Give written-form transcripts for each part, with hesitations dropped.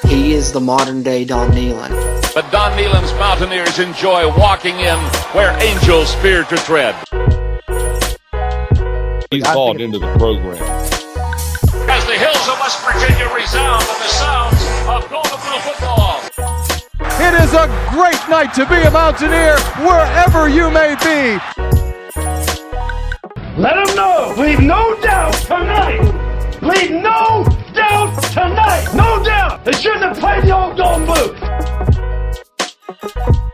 He is the modern day Don Nealon. But Don Nealon's Mountaineers enjoy walking in where angels fear to tread. He's bought into the program. As the hills of West Virginia resound with the sounds of Golden Blue football. It is a great night to be a Mountaineer wherever you may be. Let them know. Leave no doubt tonight. Leave no doubt tonight. No doubt. They shouldn't have played the old Golden Blue.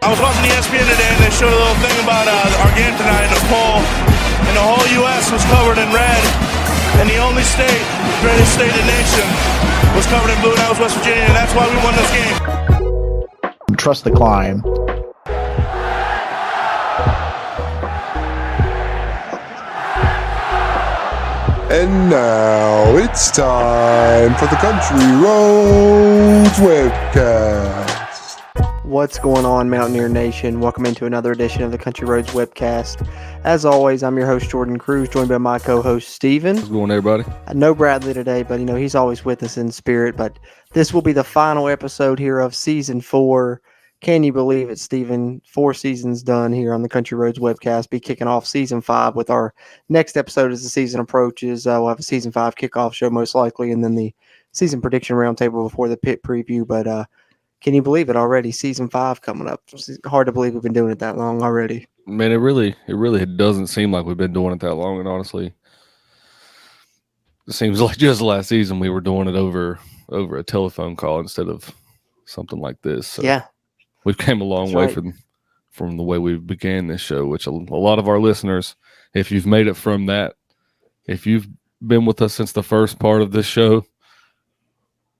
I was watching ESPN today and they showed a little thing about our game tonight in a poll. And the whole U.S. was covered in red. And the only state, greatest state in the nation, was covered in blue, and that was West Virginia. And that's why we won this game. Trust the climb. And now it's time for the Country Roads Webcast. What's going on, Mountaineer Nation? Welcome into another edition of the Country Roads Webcast. As always, I'm your host, Jorden Cruz, joined by my co-host, Steven. How's it going, everybody? No Bradley today, but he's always with us in spirit. But this will be the final episode here of Season 4. Can you believe it, Steven? 4 seasons done here on the Country Roads Webcast. Be kicking off Season 5 with our next episode as the season approaches. We'll have a Season 5 kickoff show most likely, and then the season prediction roundtable before the pit preview. But can you believe it already? Season 5 coming up. It's hard to believe we've been doing it that long already. Man, it really doesn't seem like we've been doing it that long, and honestly, it seems like just last season we were doing it over a telephone call instead of something like this. So Yeah. We've came a long way from the way we began this show, which a lot of our listeners, if you've made it from that, if you've been with us since the first part of this show,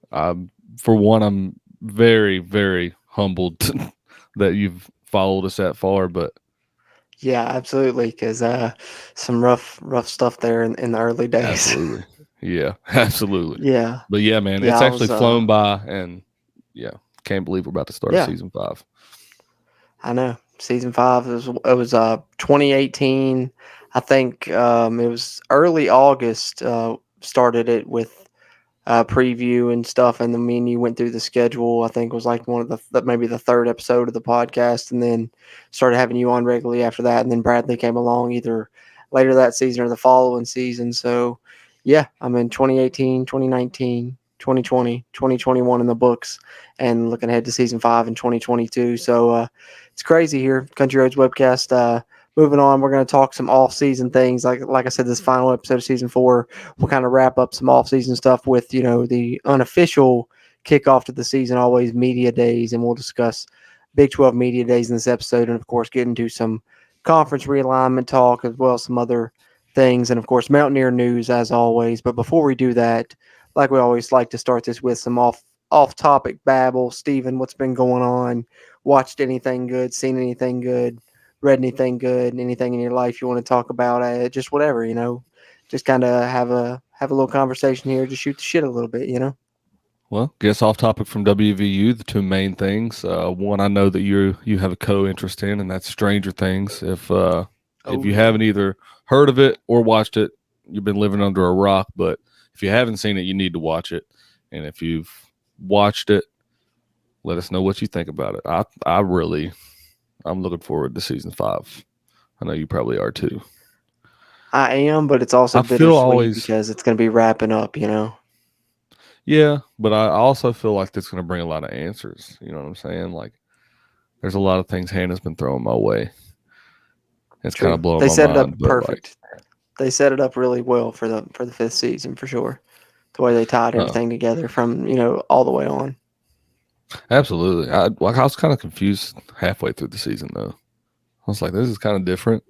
for one, I'm very, very humbled that you've followed us that far. But yeah, absolutely, because some rough stuff there in the early days. Absolutely. Yeah, absolutely. Yeah. But yeah, man, Yeah, it's actually flown by, and yeah. Can't believe we're about to start Season 5. I know. Season 5 it was 2018. I think it was early August. Started it with preview and stuff, and then me and you went through the schedule. I think it was like one of maybe the third episode of the podcast, and then started having you on regularly after that. And then Bradley came along either later that season or the following season. So yeah, I'm in 2018, 2019. 2020, 2021 in the books, and looking ahead to Season 5 in 2022. So it's crazy here. Country Roads Webcast. Moving on, we're going to talk some off-season things. Like I said, this final episode of Season 4, we'll kind of wrap up some off-season stuff with, the unofficial kickoff to the season, always media days, and we'll discuss Big 12 media days in this episode, and, of course, get into some conference realignment talk as well as some other things, and, of course, Mountaineer news as always. But before we do that, like we always like to start this with some off-topic babble. Steven, what's been going on? Watched anything good? Seen anything good? Read anything good? Anything in your life you want to talk about? Just whatever, Just kind of have a little conversation here. Just shoot the shit a little bit, Well, guess off topic from WVU, the two main things. One I know that you have a co-interest in, and that's Stranger Things. If you haven't either heard of it or watched it, you've been living under a rock, but if you haven't seen it, you need to watch it. And if you've watched it, let us know what you think about it. I'm looking forward to Season 5. I know you probably are too. I am, but it's also bittersweet because it's going to be wrapping up, Yeah, but I also feel like that's going to bring a lot of answers. You know what I'm saying? Like, there's a lot of things Hannah's been throwing my way. It's kind of blowing my mind. They set it up perfect. They set it up really well for the 5th season for sure. The way they tied everything together from all the way on. Absolutely. I was kind of confused halfway through the season though. I was like, this is kind of different,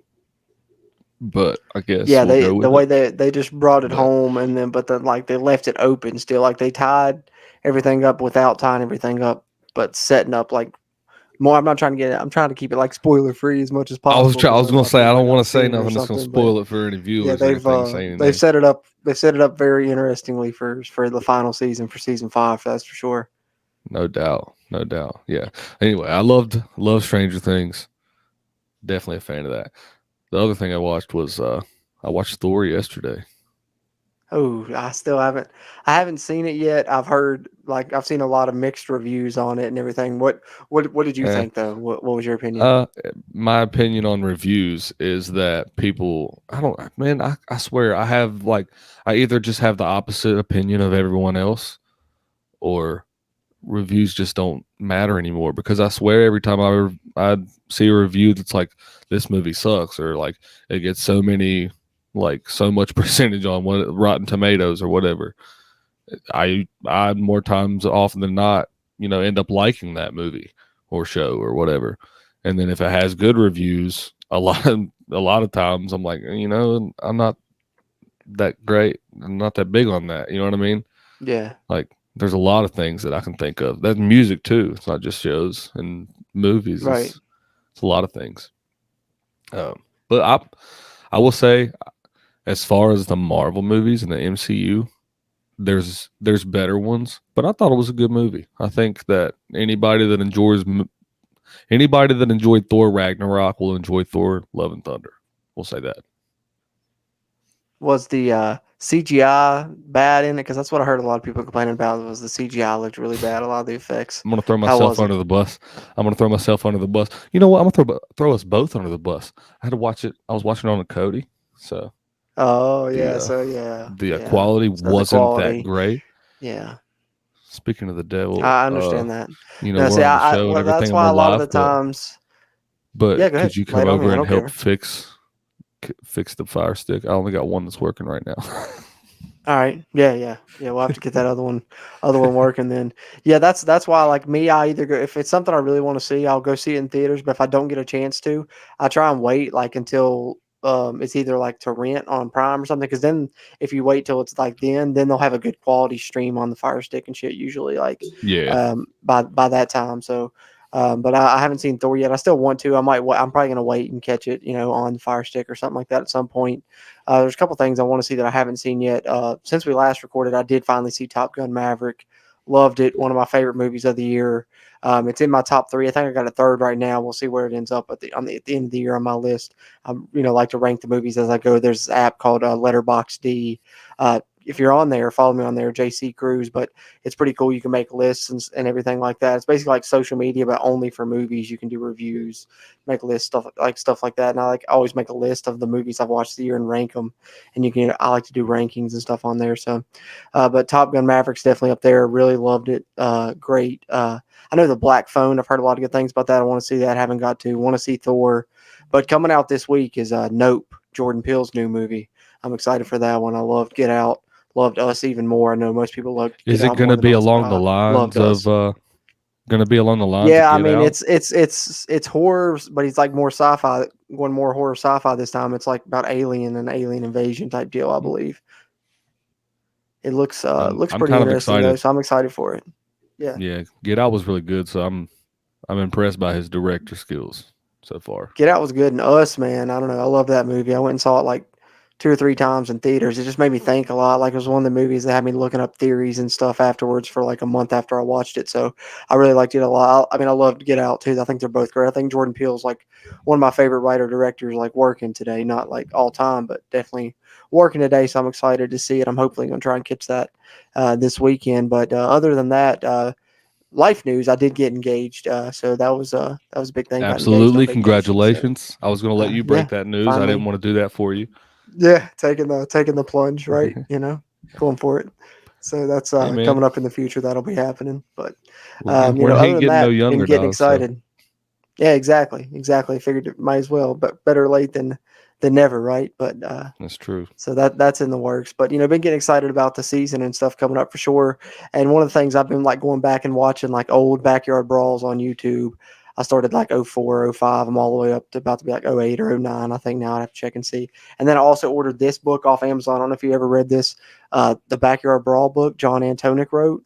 but I guess the way they just brought it home, and then they left it open still. Like they tied everything up without tying everything up, but setting up like more. I'm trying to keep it like spoiler free as much as possible. I was going to say I don't want to say nothing that's going to spoil it for any viewers. Yeah, they've set it up. They set it up very interestingly for the final season, for Season 5. That's for sure. No doubt. Yeah. Anyway, I love Stranger Things. Definitely a fan of that. The other thing I watched was I watched Thor yesterday. Oh, I still haven't. I haven't seen it yet. I've seen a lot of mixed reviews on it and everything. What did you Eh, think though? What was your opinion? uh, my opinion on reviews is that people, I swear I either just have the opposite opinion of everyone else, or reviews just don't matter anymore, because I swear every time I see a review that's like, this movie sucks, or like it gets so many, like so much percentage on what Rotten Tomatoes or whatever, I more times often than not, end up liking that movie or show or whatever. And then if it has good reviews, a lot of times I'm like, I'm not that great. I'm not that big on that. You know what I mean? Yeah. Like, there's a lot of things that I can think of. That's music too. It's not just shows and movies. Right. It's a lot of things. But I will say, as far as the Marvel movies and the MCU, there's better ones. But I thought it was a good movie. I think that anybody that enjoyed Thor Ragnarok will enjoy Thor Love and Thunder. We'll say that. Was the CGI bad in it? Because that's what I heard a lot of people complaining about. Was the CGI looked really bad? A lot of the effects. I'm gonna throw How myself was it? under the bus. I'm gonna throw myself under the bus. You know what? I'm gonna throw us both under the bus. I had to watch it. I was watching it on a Cody, so Oh the yeah. uh, So yeah. the Yeah. quality So the wasn't that quality. great. Yeah. Speaking of the devil, I understand that. No, we're see, on the show and well, everything. that's I'm why on a lot of the live, but times. Yeah, go could ahead. you Lay come it on me. over I and don't help care. fix the fire stick? I only got one that's working right now. All right. Yeah. We'll have to get that other one working then. Yeah, that's why, like me, I either go, if it's something I really want to see, I'll go see it in theaters. But if I don't get a chance to, I try and wait like until it's either like to rent on Prime or something. Because then if you wait till it's like then they'll have a good quality stream on the Fire Stick and shit. Usually, like Yeah, by that time. So. But I haven't seen Thor yet. I still want to. I'm probably gonna wait and catch it, on the Fire Stick or something like that at some point. There's a couple things I want to see that I haven't seen yet. Since we last recorded, I did finally see Top Gun Maverick. Loved it. One of my favorite movies of the year. It's in my top three. I think I got a third right now. We'll see where it ends up at the end of the year on my list. I like to rank the movies as I go. There's this app called Letterboxd. If you're on there, follow me on there, JC Cruz. But it's pretty cool. You can make lists and everything like that. It's basically like social media, but only for movies. You can do reviews, make lists, stuff like that. And I always make a list of the movies I've watched the year and rank them. And I like to do rankings and stuff on there. So, but Top Gun Maverick's definitely up there. Really loved it. Great. I know the Black Phone. I've heard a lot of good things about that. I want to see that. Haven't got to. Want to see Thor. But coming out this week is Nope, Jordan Peele's new movie. I'm excited for that one. I loved Get Out. Loved Us even more. I know most people loved Get is it Out going more to than be Us, but along the I loved lines Us. of? Going to be along the lines Yeah, of I Get mean Out? it's horror, but he's like more sci-fi, going more horror sci-fi this time. It's like about alien and alien invasion type deal, I believe. It looks I'm pretty kind of interesting though, excited. so I'm excited for it. Yeah. Yeah, Get Out was really good, so I'm impressed by his director skills so far. Get Out was good, and Us, man, I don't know. I love that movie. I went and saw it like 2 or 3 times in theaters. It just made me think a lot. Like it was one of the movies that had me looking up theories and stuff afterwards for like a month after I watched it. So I really liked it a lot. I mean, I loved Get Out too. I think they're both great. I think Jordan Peele's like one of my favorite writer directors, like working today, not like all time, but definitely working today. So I'm excited to see it. I'm hopefully going to try and catch that this weekend. But other than that, life news, I did get engaged. So that was a big thing. Got engaged on Absolutely, vacation. So congratulations! I was going to let you break yeah, that news. I didn't finally. want to do that for you. Yeah, taking the plunge, right? Going for it. So that's Hey, man, coming up in the future. That'll be happening. But we other ain't than getting no that, been younger, getting dog. So excited. Yeah, exactly. Figured it might as well, but better late than never, right? But that's true. so that's in the works. But been getting excited about the season and stuff coming up for sure. And one of the things I've been like going back and watching like old Backyard Brawls on YouTube. I started like 04, 05. I'm all the way up to about to be like 08 or 09. I think now I have to check and see. And then I also ordered this book off Amazon. I don't know if you ever read this, the Backyard Brawl book John Antoniuk wrote.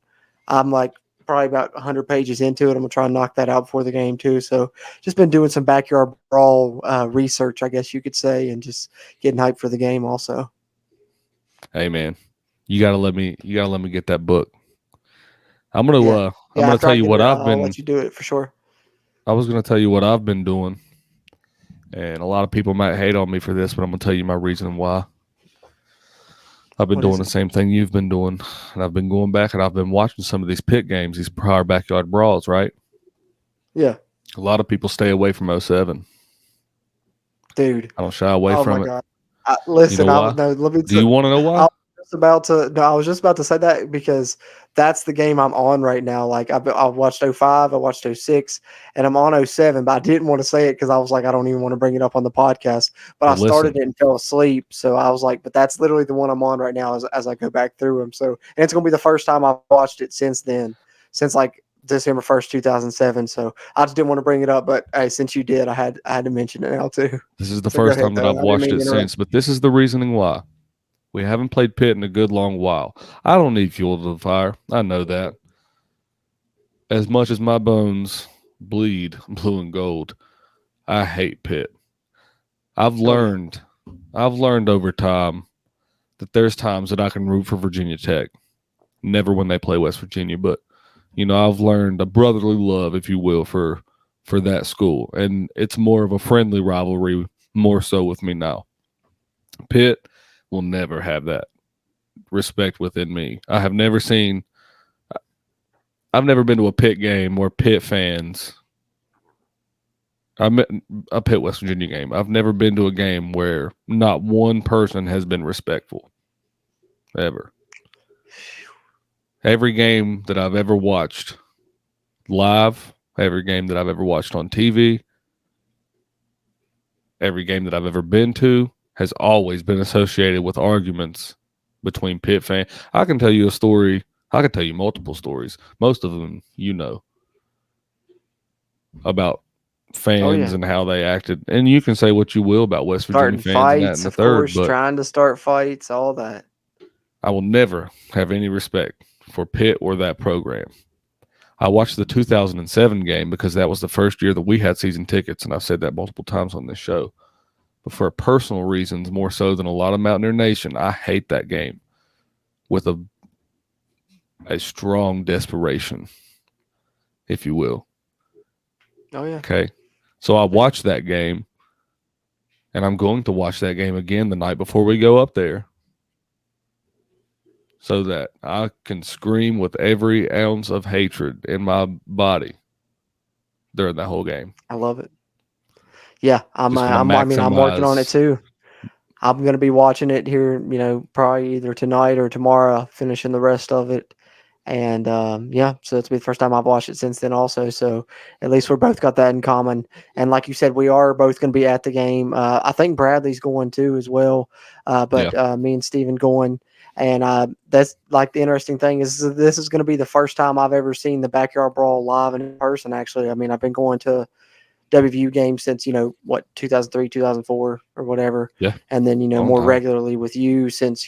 I'm like probably about 100 pages into it. I'm gonna try and knock that out before the game too. So just been doing some Backyard Brawl research, I guess you could say, and just getting hyped for the game also. Hey, man, you gotta let me get that book. I'm gonna Yeah. I'm Yeah, gonna after tell I you get what it, I've I'll been. let you do it for sure. I was gonna tell you what I've been doing, and a lot of people might hate on me for this, but I'm gonna tell you my reason why. I've been What doing is the it? same thing you've been doing, and I've been going back and I've been watching some of these pit games, these prior backyard brawls, right? Yeah, A lot of people stay away from 07. dude. I don't shy away Oh from my it. god. You know Listen, why? no, let me. Do you want to know why? I was just about to say that because that's the game I'm on right now. Like I watched 05, I watched 06, and I'm on 07, but I didn't want to say it because I was like, I don't even want to bring it up on the podcast. But I Well, started listen. it and fell asleep. So I was like, but that's literally the one I'm on right now as I go back through them. So, and it's going to be the first time I've watched it since then, since like December 1st, 2007. So I just didn't want to bring it up. But hey, since you did, I had to mention it now too. This is the So go first ahead, time that though. I've I didn't watched mean it to interrupt. since, but this is the reasoning why. We haven't played pit in a good long while. I don't need fuel to the fire. I know that. As much as my bones bleed blue and gold, I hate pit. I've learned over time that there's times that I can root for Virginia Tech. Never when they play West Virginia, but I've learned a brotherly love, if you will, for that school, and it's more of a friendly rivalry, more so with me now. Pitt will never have that respect within me. I've never been to a Pitt game where Pitt fans. I'm at a Pitt West Virginia game. I've never been to a game where not one person has been respectful. Ever. Every game that I've ever watched live, every game that I've ever watched on TV, every game that I've ever been to has always been associated with arguments between Pitt fans. I can tell you a story. I can tell you multiple stories. Most of them, about fans and how they acted. And you can say what you will about West Virginia Starting fans and that fights, and the of third, course, but trying to start fights, all that. I will never have any respect for Pitt or that program. I watched the 2007 game because that was the first year that we had season tickets, and I've said that multiple times on this show. But for personal reasons, more so than a lot of Mountaineer Nation, I hate that game with a strong desperation, if you will. Oh, yeah. Okay. So I watched that game, and I'm going to watch that game again the night before we go up there so that I can scream with every ounce of hatred in my body during that whole game. I love it. Yeah, I'm working on it maximize. too. I'm going to be watching it here, probably either tonight or tomorrow, finishing the rest of it. And so it's been the first time I've watched it since then also. So at least we're both got that in common. And like you said, we are both going to be at the game. I think Bradley's going too as well. But me and Steven going. And that's like the interesting thing is this is going to be the first time I've ever seen the Backyard Brawl live in person, actually. I mean, I've been going to WVU games since, 2003, 2004 or whatever. Yeah. And then, more regularly with you since,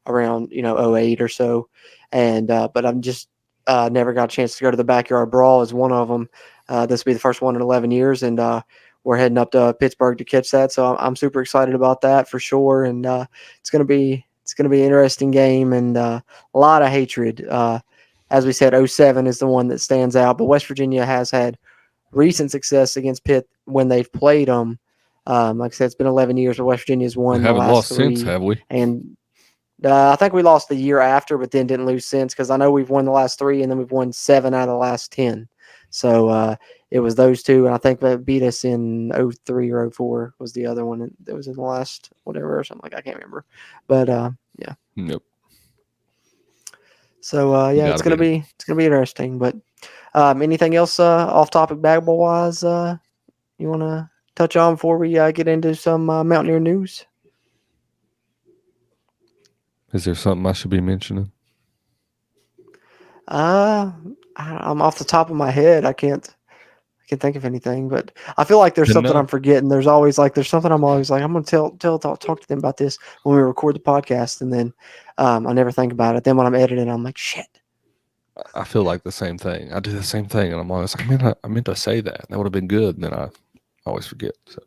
around, 08 or so. And, but I'm just never got a chance to go to the Backyard Brawl as one of them. This will be the first one in 11 years. And we're heading up to Pittsburgh to catch that. So I'm super excited about that for sure. And it's going to be an interesting game and a lot of hatred. As we said, 07 is the one that stands out, but West Virginia has had recent success against Pitt when they've played them. Like I said, it's been 11 years, but West Virginia's won the last three. Since, have we? And I think we lost the year after, but then didn't lose since because I know we've won the last three and then we've won 7 out of the last 10. So it was those two, and I think they beat us in 03 or 04 was the other one that was in the last whatever or something like I can't remember. But yeah. Nope. So it's gonna be interesting. But anything else off topic basketball wise you want to touch on before we get into some Mountaineer news? Is there something I should be mentioning? I'm off the top of my head. I can't think of anything, but I feel like there's something I'm forgetting. There's something I'm always like, I'm going to talk to them about this when we record the podcast. And then I never think about it. Then when I'm editing, I'm like, shit. I feel like the same thing. I do the same thing. And I'm always like, I meant to say that. That would have been good. And then I always forget. So.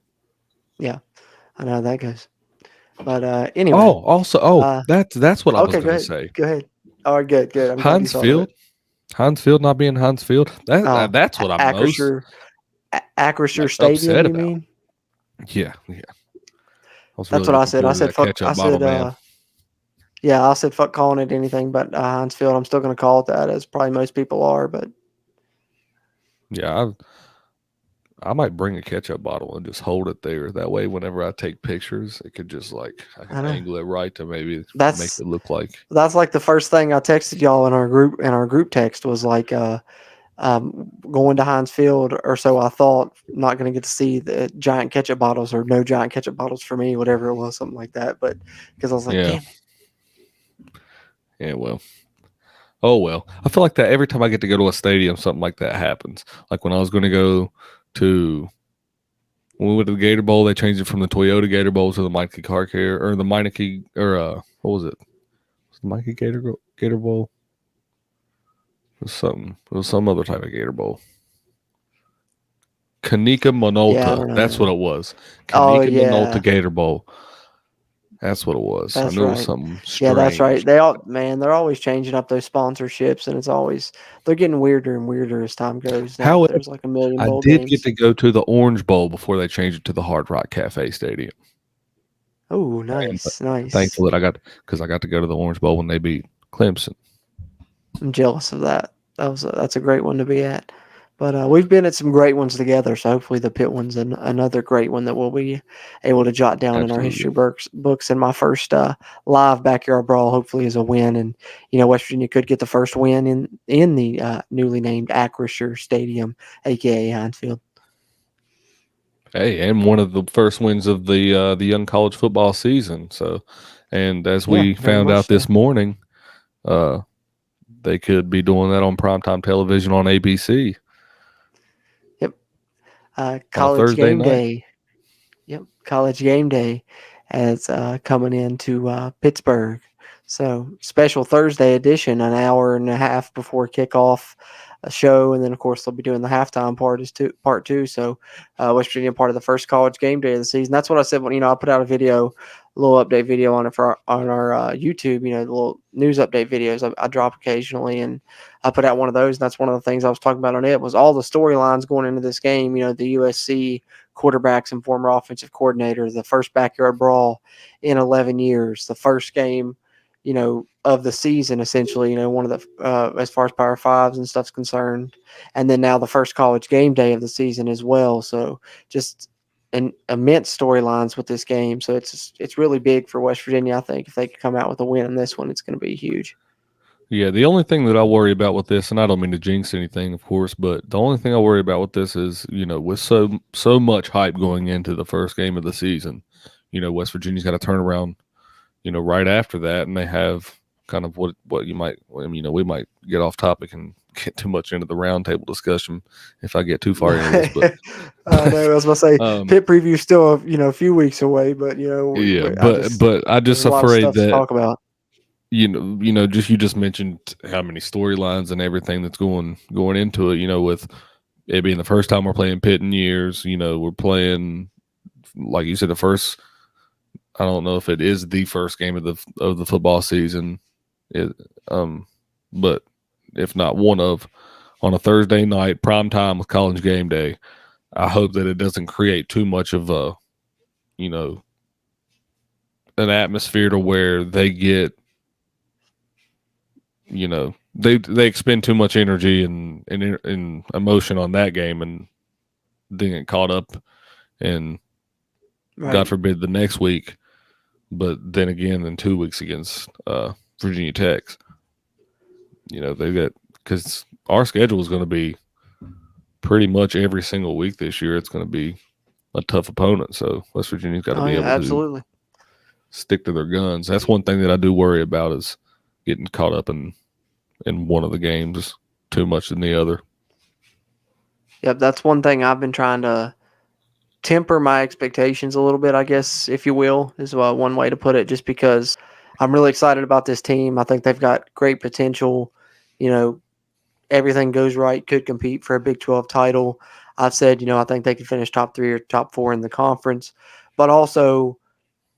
Yeah, I know how that goes. But anyway. That's what I was going to say. Go ahead. All right, good. I'm Heinz Field not being Heinz Field. That's what I'm Acrisure Stadium, you mean? Yeah. That's what I said. I said, fuck. Yeah, I said fuck calling it anything but Heinz Field. I'm still going to call it that, as probably most people are. But Yeah, I might bring a ketchup bottle and just hold it there. That way, whenever I take pictures, it could just I I can know angle it right to maybe make that's it look like. that's like the first thing I texted y'all in our group text was like going to Heinz Field, or so I thought. Not going to get to see the giant ketchup bottles, or no giant ketchup bottles for me, whatever it was, something like that. But because I was like, Yeah. damn it. Yeah, well. Oh well. I feel like that every time I get to go to a stadium, something like that happens. Like when I was going to go to when we went to the Gator Bowl, they changed it from the Toyota Gator Bowl to the Mikey Car Care, or the Meineke, or what was it? Was it the Mikey Gator Bowl? It was something. It was some other type of Gator Bowl. Kanika Yeah, I Minolta. don't That's know. what it was. Oh Kanika Minolta yeah, Gator Bowl. That's what it was. I that's knew it was right. something Yeah, that's right. strange. They're always changing up those sponsorships, and they're getting weirder and weirder as time goes. Now that However, there's like a million I bowl did get games. to go to the Orange Bowl before they changed it to the Hard Rock Cafe Stadium. Oh, And nice, I'm nice. thankful that I got to go to the Orange Bowl when they beat Clemson. I'm jealous of that. That's a great one to be at. But we've been at some great ones together, so hopefully the Pitt one's another great one that we'll be able to jot down in our Absolutely. history books. And my first live backyard brawl hopefully is a win, and West Virginia could get the first win in the newly named Acrisure Stadium, aka Heinz Field. Hey, and one of the first wins of the young college football season. So, and as Yeah, we very found much out this so. morning, they could be doing that on primetime television on ABC Yep. on a College Thursday game night. day. Yep, college game day as coming into Pittsburgh. So special Thursday edition, an hour and a half before kickoff, a show, and then of course they'll be doing the halftime part two. So West Virginia part of the first college game day of the season. That's what I said when I put out a little update video on it on our YouTube. The little news update videos I drop occasionally, and I put out one of those. And that's one of the things I was talking about on it was all the storylines going into this game. The USC quarterbacks and former offensive coordinator, the first backyard brawl in 11 years, the first game, of the season, essentially, one of the, as far as Power Fives and stuff's concerned. And then now the first college game day of the season as well. So just an immense storylines with this game. So it's really big for West Virginia. I think if they could come out with a win in this one, it's going to be huge. Yeah, the only thing that I worry about with this, and I don't mean to jinx anything, of course, but the only thing I worry about with this is, with so much hype going into the first game of the season, West Virginia's got to turn around, right after that, and they have kind of what you might, we might get off topic and get too much into the roundtable discussion if I get too far into this. But I know. I was going to say, Pit preview still, a few weeks away, but yeah, I just there's a lot of afraid stuff to that talk about. you just mentioned how many storylines and everything that's going into it. With it being the first time we're playing Pitt in years, we're playing, like you said, the first. I don't know if it is the first game of the football season, but if not one of, on a Thursday night prime time with college game day, I hope that it doesn't create too much of a, an atmosphere to where they get. They expend too much energy and emotion on that game, and then get caught up, and Right. God forbid the next week. But then again, in 2 weeks against Virginia Tech, they got, because our schedule is going to be pretty much every single week this year. It's going to be a tough opponent, so West Virginia's got to be able absolutely. to stick to their guns. That's one thing that I do worry about, is getting caught up in one of the games too much than the other. Yep, that's one thing I've been trying to temper my expectations a little bit, I guess, if you will, is one way to put it, just because I'm really excited about this team. I think they've got great potential. Everything goes right, could compete for a Big 12 title. I've said, I think they could finish top 3 or top 4 in the conference, but also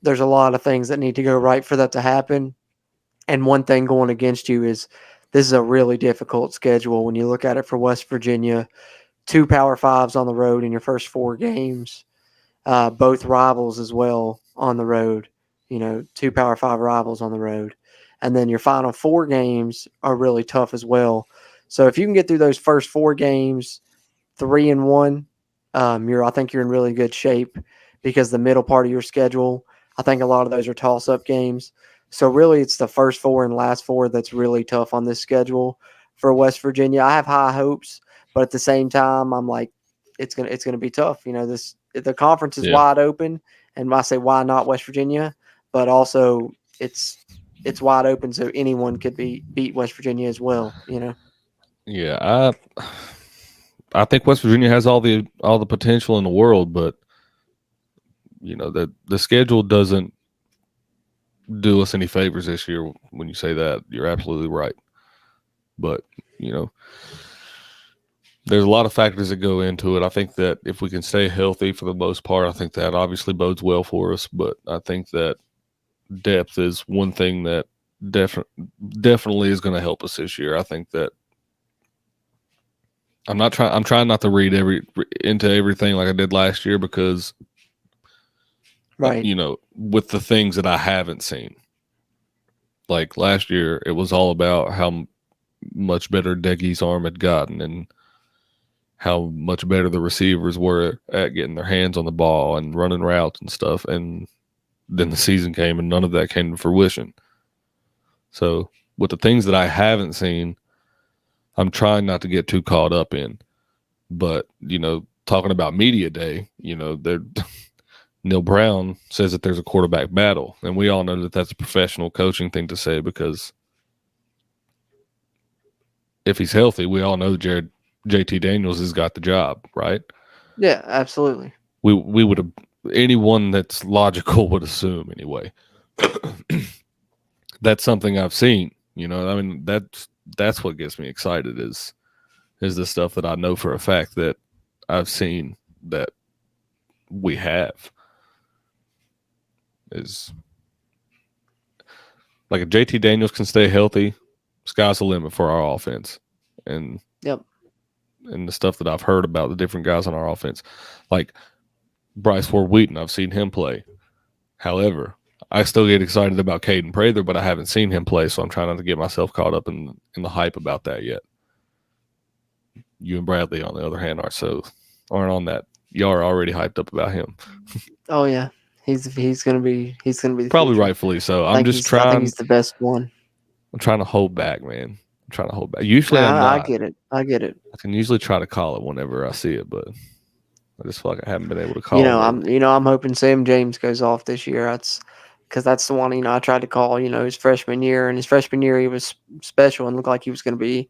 there's a lot of things that need to go right for that to happen. And one thing going against you is this is a really difficult schedule when you look at it for West Virginia. 2 Power Fives on the road in your first 4 games, both rivals as well on the road. 2 Power 5 rivals on the road. and then your final 4 games are really tough as well. So if you can get through those first 4 games 3-1, I think you're in really good shape, because the middle part of your schedule, I think a lot of those are toss-up games. So really, it's the first 4 and last 4 that's really tough on this schedule for West Virginia. I have high hopes, but at the same time, I'm like, it's gonna be tough. The conference is wide open, and I say, why not West Virginia? But also, it's wide open, so anyone could beat West Virginia as well. Yeah, I think West Virginia has all the potential in the world, but the schedule doesn't do us any favors this year. When you say that, you're absolutely right. But there's a lot of factors that go into it. I think that if we can stay healthy for the most part, I think that obviously bodes well for us. But I think that depth is one thing that definitely is going to help us this year. I think that I'm trying not to read into everything like I did last year, because right, with the things that I haven't seen. Like last year, it was all about how much better Deggy's arm had gotten and how much better the receivers were at getting their hands on the ball and running routes and stuff. And then the season came and none of that came to fruition. So with the things that I haven't seen, I'm trying not to get too caught up in. But, talking about media day, Neil Brown says that there's a quarterback battle. And we all know that that's a professional coaching thing to say, because if he's healthy, we all know JT Daniels has got the job, right? Yeah, absolutely. We would have, anyone that's logical would assume anyway. That's something I've seen. That's what gets me excited is the stuff that I know for a fact that I've seen that we have. Is like if JT Daniels can stay healthy, sky's the limit for our offense. And and the stuff that I've heard about the different guys on our offense, like Bryce Ford Wheaton, I've seen him play. However, I still get excited about Caden Prather, but I haven't seen him play, so I'm trying not to get myself caught up in the hype about that yet. You and Bradley, on the other hand, aren't on that. Y'all are already hyped up about him. Oh yeah, he's gonna be probably future. Rightfully so. I think he's the best one. I'm trying to hold back, man. I'm trying to hold back. Usually I'm not. I get it. I can usually try to call it whenever I see it, but I just feel like I haven't been able to call it. I'm hoping Sam James goes off this year. That's because that's the one I tried to call. His freshman year, and his freshman year he was special and looked like he was going to be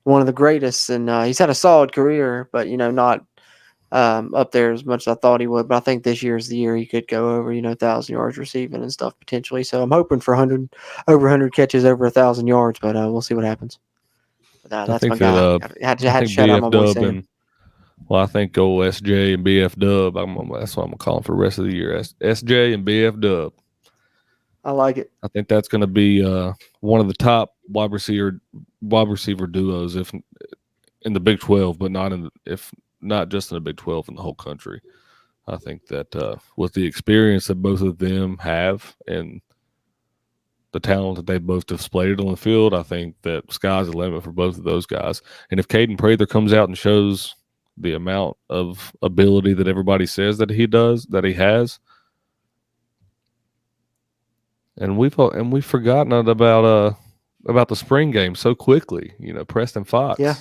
one of the greatest. And he's had a solid career, but not up there as much as I thought he would. But I think this year is the year he could go over 1,000 yards receiving and stuff potentially. So I'm hoping for over 100 catches, over 1,000 yards. But we'll see what happens. But, that's my guy. I had to shout out my boy Sam. Well, I think go SJ and BF Dub. That's what I'm calling for the rest of the year. SJ and BF Dub. I like it. I think that's going to be one of the top wide receiver duos, if in the Big 12, but not just in the Big 12, in the whole country. I think that with the experience that both of them have and the talent that they both displayed on the field, I think that sky's the limit for both of those guys. And if Caden Prather comes out and shows the amount of ability that everybody says that he has, and we've forgotten about the spring game so quickly. Preston Fox. Yeah,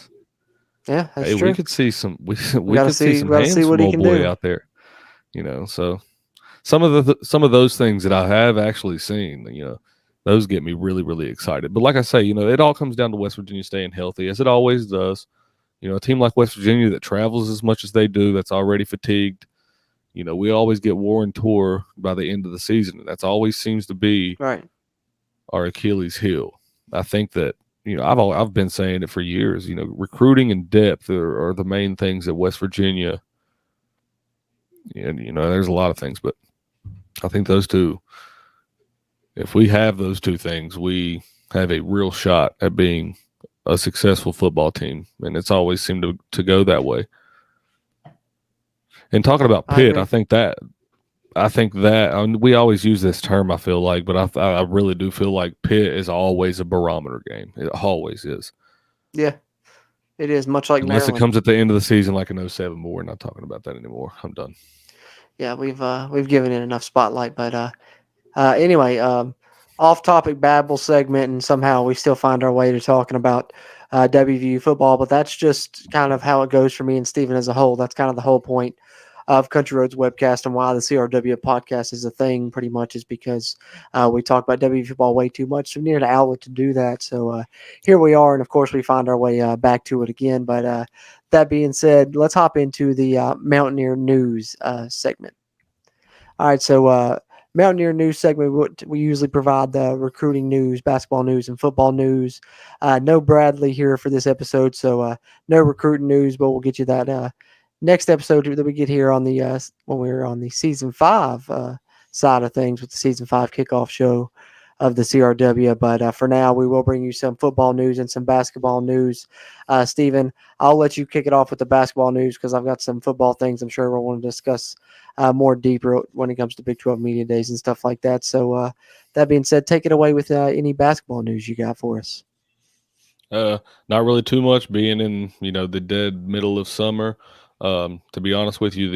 that's true. We could see some. We could see some handsome old boy out there. So some of those things that I have actually seen, those get me really, really excited. But like I say, it all comes down to West Virginia staying healthy, as it always does. A team like West Virginia that travels as much as they do, that's already fatigued. We always get worn tore by the end of the season, and that's always seems to be our Achilles heel. I think that I've been saying it for years. Recruiting and depth are the main things at West Virginia. And there's a lot of things, but I think those two. If we have those two things, we have a real shot at being a successful football team, and it's always seemed to go that way. And talking about Pitt, I think that I think that we always use this term, I feel like, but I really do feel like Pitt is always a barometer game. It always is. Yeah, it is much like Unless Maryland. it comes at the end of the season like in 07, but we're not talking about that anymore. I'm done. Yeah, we've given it enough spotlight, but anyway, off-topic babble segment, and somehow we still find our way to talking about WVU football. But that's just kind of how it goes for me and Steven as a whole. That's kind of the whole point of Country Roads Webcast and why the CRW podcast is a thing. Pretty much is because we talk about WVU football way too much, so we needed an outlet to do that. So here we are, and of course we find our way back to it again. But that being said, let's hop into the Mountaineer news segment. All right, so Mountaineer news segment, we usually provide the recruiting news, basketball news, and football news. No Bradley here for this episode, so no recruiting news, but we'll get you that next episode that we get here on the when we're on the season 5 side of things with the season 5 kickoff show of the CRW. But for now, we will bring you some football news and some basketball news. Steven, I'll let you kick it off with the basketball news because I've got some football things I'm sure we'll want to discuss more deeper when it comes to Big 12 Media Days and stuff like that. So that being said, take it away with any basketball news you got for us. Not really too much, being in the dead middle of summer. To be honest with you,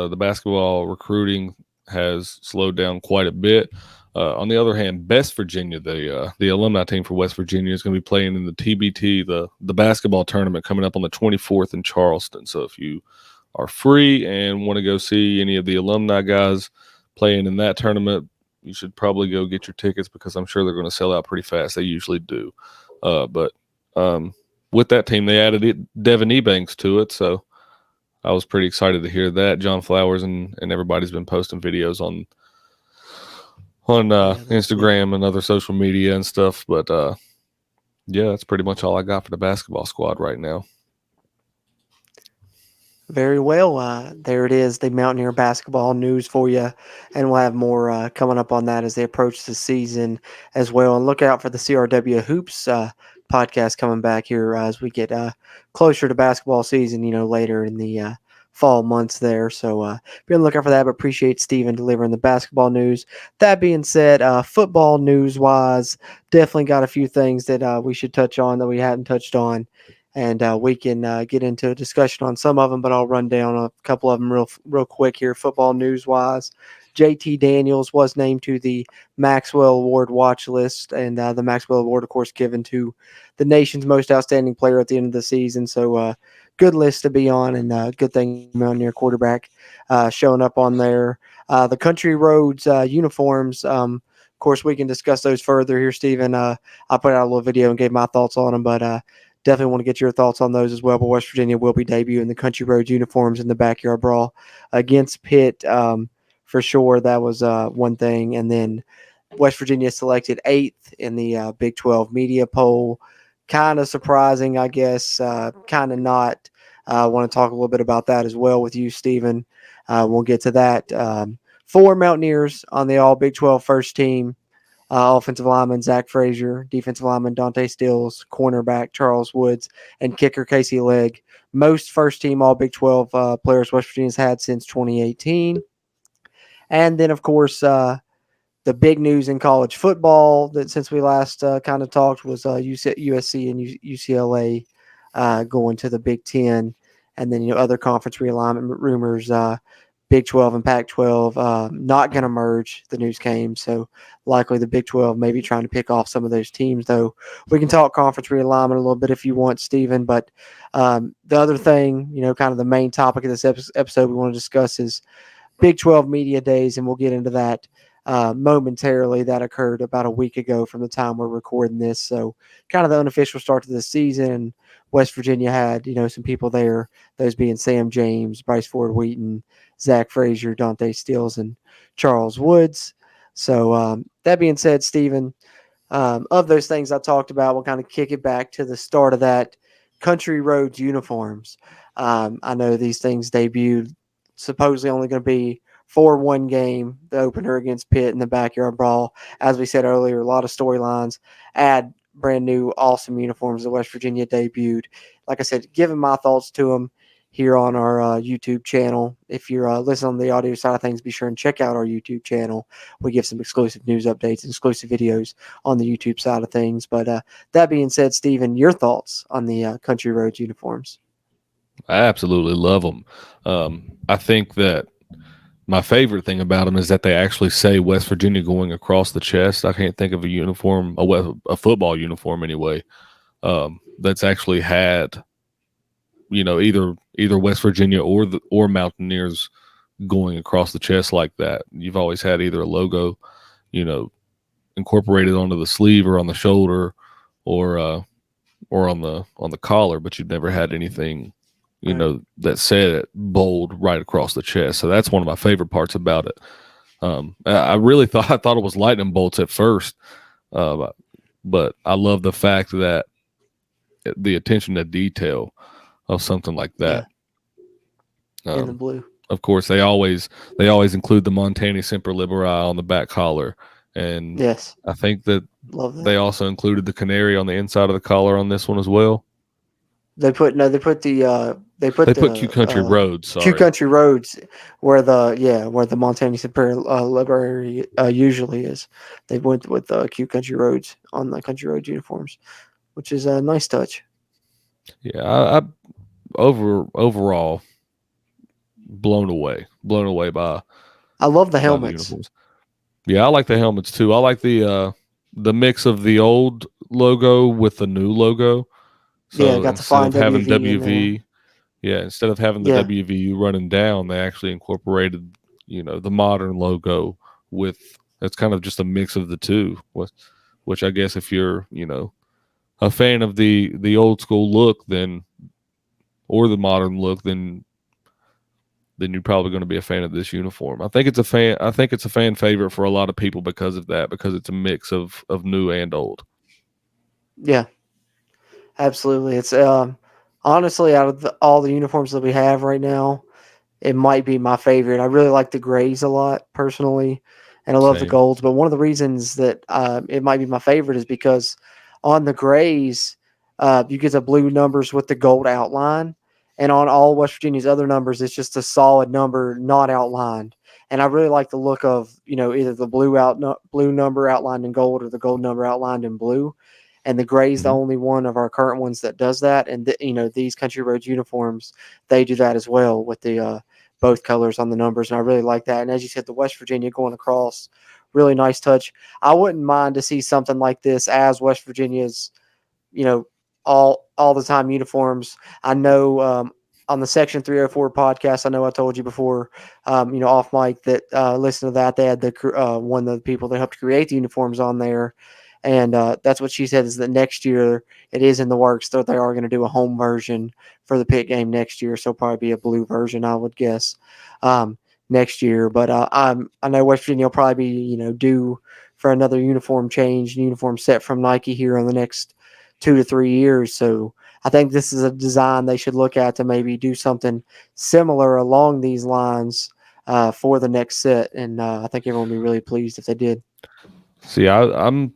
the basketball recruiting has slowed down quite a bit. On the other hand, West Virginia, the alumni team for West Virginia, is going to be playing in the TBT, the basketball tournament coming up on the 24th in Charleston. So if you are free and want to go see any of the alumni guys playing in that tournament, you should probably go get your tickets because I'm sure they're going to sell out pretty fast. They usually do. But with that team, they added Devin Ebanks to it, so I was pretty excited to hear that. John Flowers and everybody's been posting videos on Instagram and other social media and stuff. But yeah, that's pretty much all I got for the basketball squad right now. Very well. There it is, the Mountaineer basketball news for you. And we'll have more coming up on that as they approach the season as well. And look out for the CRW Hoops podcast coming back here as we get closer to basketball season, later in the fall months there. So be on the lookout for that, but appreciate Steven delivering the basketball news. That being said, football news-wise, definitely got a few things that we should touch on that we hadn't touched on. And we can get into a discussion on some of them, but I'll run down a couple of them real quick here. Football news-wise, JT Daniels was named to the Maxwell Award watch list, and the Maxwell Award, of course, given to the nation's most outstanding player at the end of the season. So good list to be on, and good thing Mountaineer quarterback showing up on there. The Country Roads uniforms, of course, we can discuss those further here, Stephen. I put out a little video and gave my thoughts on them, but definitely want to get your thoughts on those as well. But West Virginia will be debuting the Country Roads uniforms in the Backyard Brawl against Pitt. For sure, that was one thing. And then West Virginia selected 8th in the Big 12 media poll. Kind of surprising, I guess. Kind of not. I want to talk a little bit about that as well with you, Stephen. We'll get to that. 4 Mountaineers on the all Big 12 first team. Offensive lineman Zach Frazier, defensive lineman Dante Stills, cornerback Charles Woods, and kicker Casey Legg. Most first-team All Big 12 players West Virginia's had since 2018. And then, of course, the big news in college football that since we last kind of talked was USC and UCLA going to the Big 10. And then, other conference realignment rumors, Big 12 and Pac-12 not going to merge, the news came. So likely the Big 12 may be trying to pick off some of those teams, though. We can talk conference realignment a little bit if you want, Stephen. But the other thing, kind of the main topic of this episode we want to discuss is Big 12 Media Days, and we'll get into that momentarily. That occurred about a week ago from the time we're recording this. So kind of the unofficial start to the season. West Virginia had, some people there, those being Sam James, Bryce Ford Wheaton, Zach Frazier, Dante Stills, and Charles Woods. So that being said, Stephen, of those things I talked about, we'll kind of kick it back to the start of that. Country Roads uniforms. I know these things debuted supposedly only going to be for one game, the opener against Pitt in the Backyard Brawl. As we said earlier, a lot of storylines. Add brand new awesome uniforms that West Virginia debuted. Like I said, giving my thoughts to them, here on our YouTube channel. If you're listening on the audio side of things, be sure and check out our YouTube channel. We give some exclusive news updates and exclusive videos on the YouTube side of things. But that being said, Steven, your thoughts on the Country Roads uniforms? I absolutely love them. I think that my favorite thing about them is that they actually say West Virginia going across the chest. I can't think of a uniform, a football uniform anyway, that's actually had, either West Virginia or Mountaineers going across the chest like that. You've always had either a logo, incorporated onto the sleeve or on the shoulder, or on the collar, but you've never had anything, that said it bold right across the chest. So that's one of my favorite parts about it. I really thought it was lightning bolts at first, but I love the fact that the attention to detail of something like that. In the blue. Of course, they always include the Montaineer Semper Liberi on the back collar, and yes, I think that they also included the canary on the inside of the collar on this one as well. They put Q Country Roads. Sorry. Q Country Roads, where the Montaineer Semper Liberi usually is. They went with Q Country Roads on the Country Roads uniforms, which is a nice touch. Yeah, I overall blown away by. I love the helmets. Yeah, I like the helmets too. I like the mix of the old logo with the new logo. So got to find having WV. Instead of having the WVU running down, they actually incorporated, the modern logo with. It's kind of just a mix of the two, which I guess if you're, a fan of the old school look, or the modern look, then you're probably going to be a fan of this uniform. I think it's a fan favorite for a lot of people because of that, because it's a mix of new and old. Yeah. Absolutely. It's honestly, out of all the uniforms that we have right now, it might be my favorite. I really like the grays a lot personally, and I love the golds. But one of the reasons that it might be my favorite is because on the grays, you get the blue numbers with the gold outline, and on all West Virginia's other numbers, it's just a solid number, not outlined. And I really like the look of either the blue number outlined in gold or the gold number outlined in blue. And the gray is the only one of our current ones that does that. And these Country Roads uniforms, they do that as well with the both colors on the numbers. And I really like that. And as you said, the West Virginia going across, really nice touch. I wouldn't mind to see something like this as West Virginia's, all the time uniforms. I know on the Section 304 podcast, I know I told you before, off mic that listen to that. They had one of the people that helped create the uniforms on there. And that's what she said is that next year it is in the works that they are going to do a home version for the pit game next year. So probably be a blue version, I would guess, next year. But I know West Virginia will probably be, due for another uniform change, uniform set from Nike here in the next 2 to 3 years. So I think this is a design they should look at to maybe do something similar along these lines for the next set. And I think everyone would be really pleased if they did. See, I'm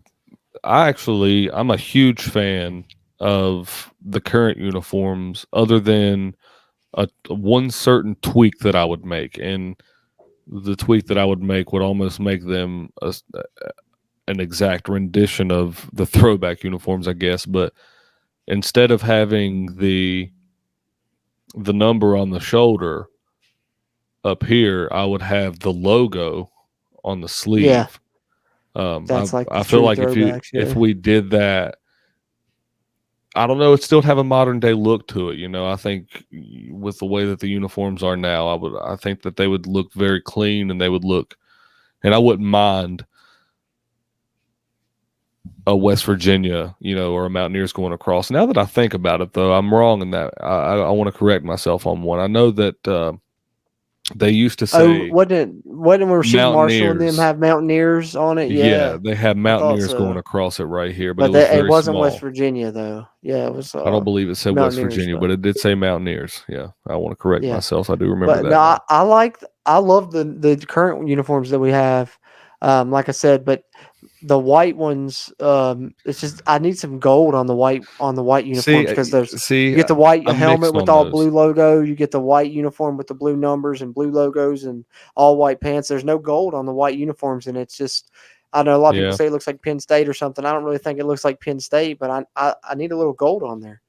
a huge fan of the current uniforms, other than one certain tweak that I would make, and the tweak that I would make would almost make them an exact rendition of the throwback uniforms, I guess. But instead of having the number on the shoulder up here, I would have the logo on the sleeve. Yeah. I feel like if we did that, I don't know, it'd still have a modern day look to it. I think with the way that the uniforms are now, I think that they would look very clean, and and I wouldn't mind a West Virginia, or a Mountaineers going across. Now that I think about it, though, I'm wrong in that. I want to correct myself on one. I know that they used to say, wasn't Rasheed Marshall and them have Mountaineers on it? Yeah, they have Mountaineers going across it right here, but it wasn't small. West Virginia though. Yeah, it was. I don't believe it said West Virginia, but it did say Mountaineers. Yeah, I want to correct myself. I do remember that. No, I love the current uniforms that we have. like I said, but the white ones, it's just I need some gold on the white uniforms because See, you get the white I'm helmet mixed with on all those. blue logo, you get the white uniform with the blue numbers and blue logos and all white pants. There's no gold on the white uniforms, and it's just I know a lot of people Yeah, say it looks like Penn State or something. I don't really think it looks like Penn State, but I need a little gold on there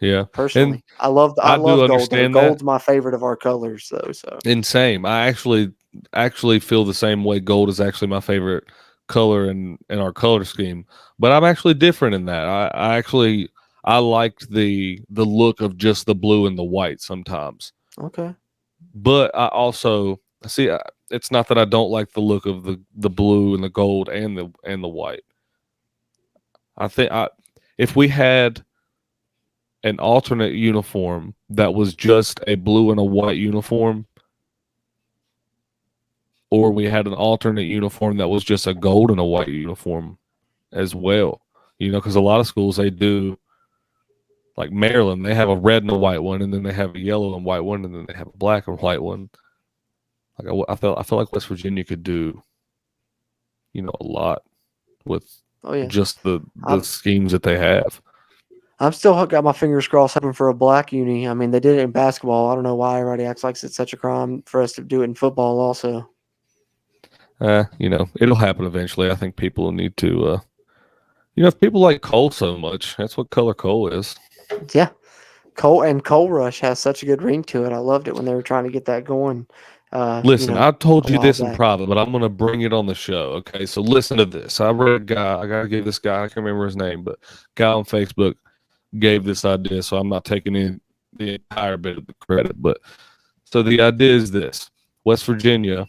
yeah, and personally. I I do love gold though. understand that. Gold's my favorite of our colors though. So And same, I actually feel the same way. Gold is actually my favorite color in our color scheme, but I'm actually different in that. I liked the look of just the blue and the white sometimes, okay, but I also see. It's not that I don't like the look of the blue and the gold and the white. I think if we had an alternate uniform that was just a blue and a white uniform, or we had an alternate uniform that was just a gold and a white uniform as well. Because a lot of schools they do, like Maryland, they have a red and a white one, and then they have a yellow and white one, and then they have a black and white one. Like I feel like West Virginia could do, a lot with just the schemes that they have. I'm still got my fingers crossed hoping for a black uni. I mean, they did it in basketball. I don't know why everybody acts like it's such a crime for us to do it in football also. It'll happen eventually. I think people will need to, if people like coal so much, that's what color coal is. Yeah. Coal Rush has such a good ring to it. I loved it when they were trying to get that going. Listen, I told you this in back. private, but I'm going to bring it on the show. Okay, so listen to this. I read a guy. I got to give this guy. I can't remember his name, but guy on Facebook gave this idea. So I'm not taking in the entire bit of the credit. But so the idea is this: West Virginia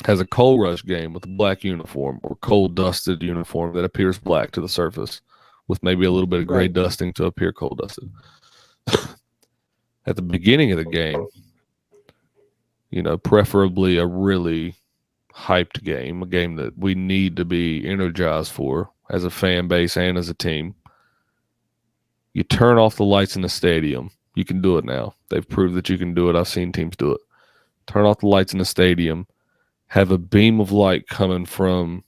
has a coal rush game with a black uniform or coal dusted uniform that appears black to the surface, with maybe a little bit of gray dusting to appear coal dusted. At the beginning of the game, preferably a really hyped game, a game that we need to be energized for as a fan base and as a team. You turn off the lights in the stadium. You can do it now. They've proved that you can do it. I've seen teams do it. Turn off the lights in the stadium. Have a beam of light coming from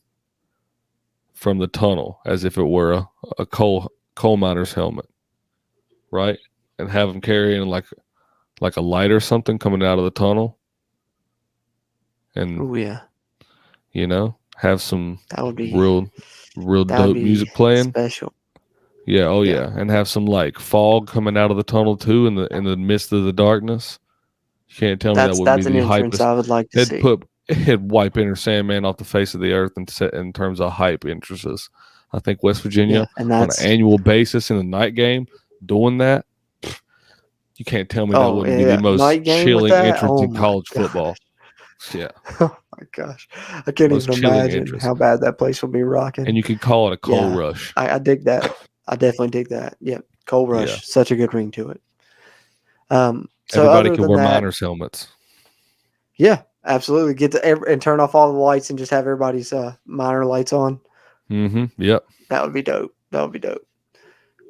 the tunnel as if it were a coal miner's helmet, right? And have them carrying like a light or something coming out of the tunnel. And have some that would be real dope music playing. Special. Yeah, yeah, and have some like fog coming out of the tunnel too in the midst of the darkness. You can't tell me that wouldn't be the hype. I would like to see. It'd wipe Enter Sandman off the face of the earth and set in terms of hype interests. I think West Virginia on an annual basis in the night game doing that. You can't tell me that wouldn't be the most chilling entrance in college football. Yeah. Oh my gosh. I can't even imagine how bad that place will be rocking. And you could call it a coal rush. I dig that. I definitely dig that. Yeah. Coal rush. Yeah. Such a good ring to it. So everybody can wear miners helmets. Yeah, absolutely. And turn off all the lights and just have everybody's miner lights on. Mm-hmm. Yep. That would be dope.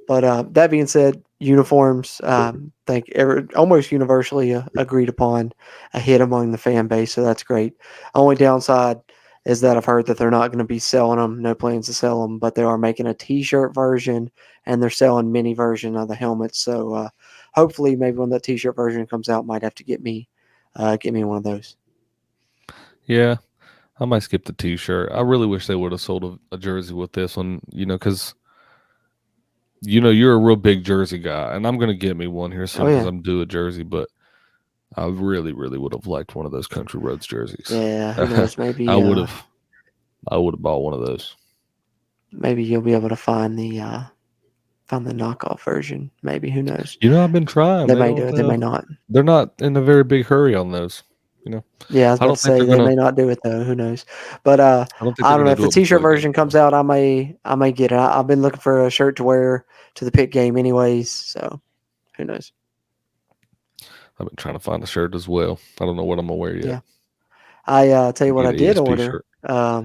But that being said, uniforms, I think almost universally agreed upon a hit among the fan base, so that's great. Only downside is that I've heard that they're not going to be selling them, no plans to sell them, but they are making a T-shirt version, and they're selling mini version of the helmets. So hopefully, maybe when that T-shirt version comes out, might have to get me one of those. Yeah, I might skip the T-shirt. I really wish they would have sold a jersey with this one, because you're a real big jersey guy, and I'm going to get me one here soon because I'm due a jersey, but I really, really would have liked one of those Country Roads jerseys. Yeah, who knows, maybe I would have bought one of those. Maybe you'll be able to find the knockoff version. Maybe, who knows? I've been trying. They may do it. They may not. They're not in a very big hurry on those. Yeah, I was about to say they may not do it though. Who knows? But I don't know if the T-shirt version comes out. I may get it. I've been looking for a shirt to wear to the pit game, anyways. So who knows? I've been trying to find a shirt as well. I don't know what I'm gonna wear yet. Yeah, I tell you what, I did order. I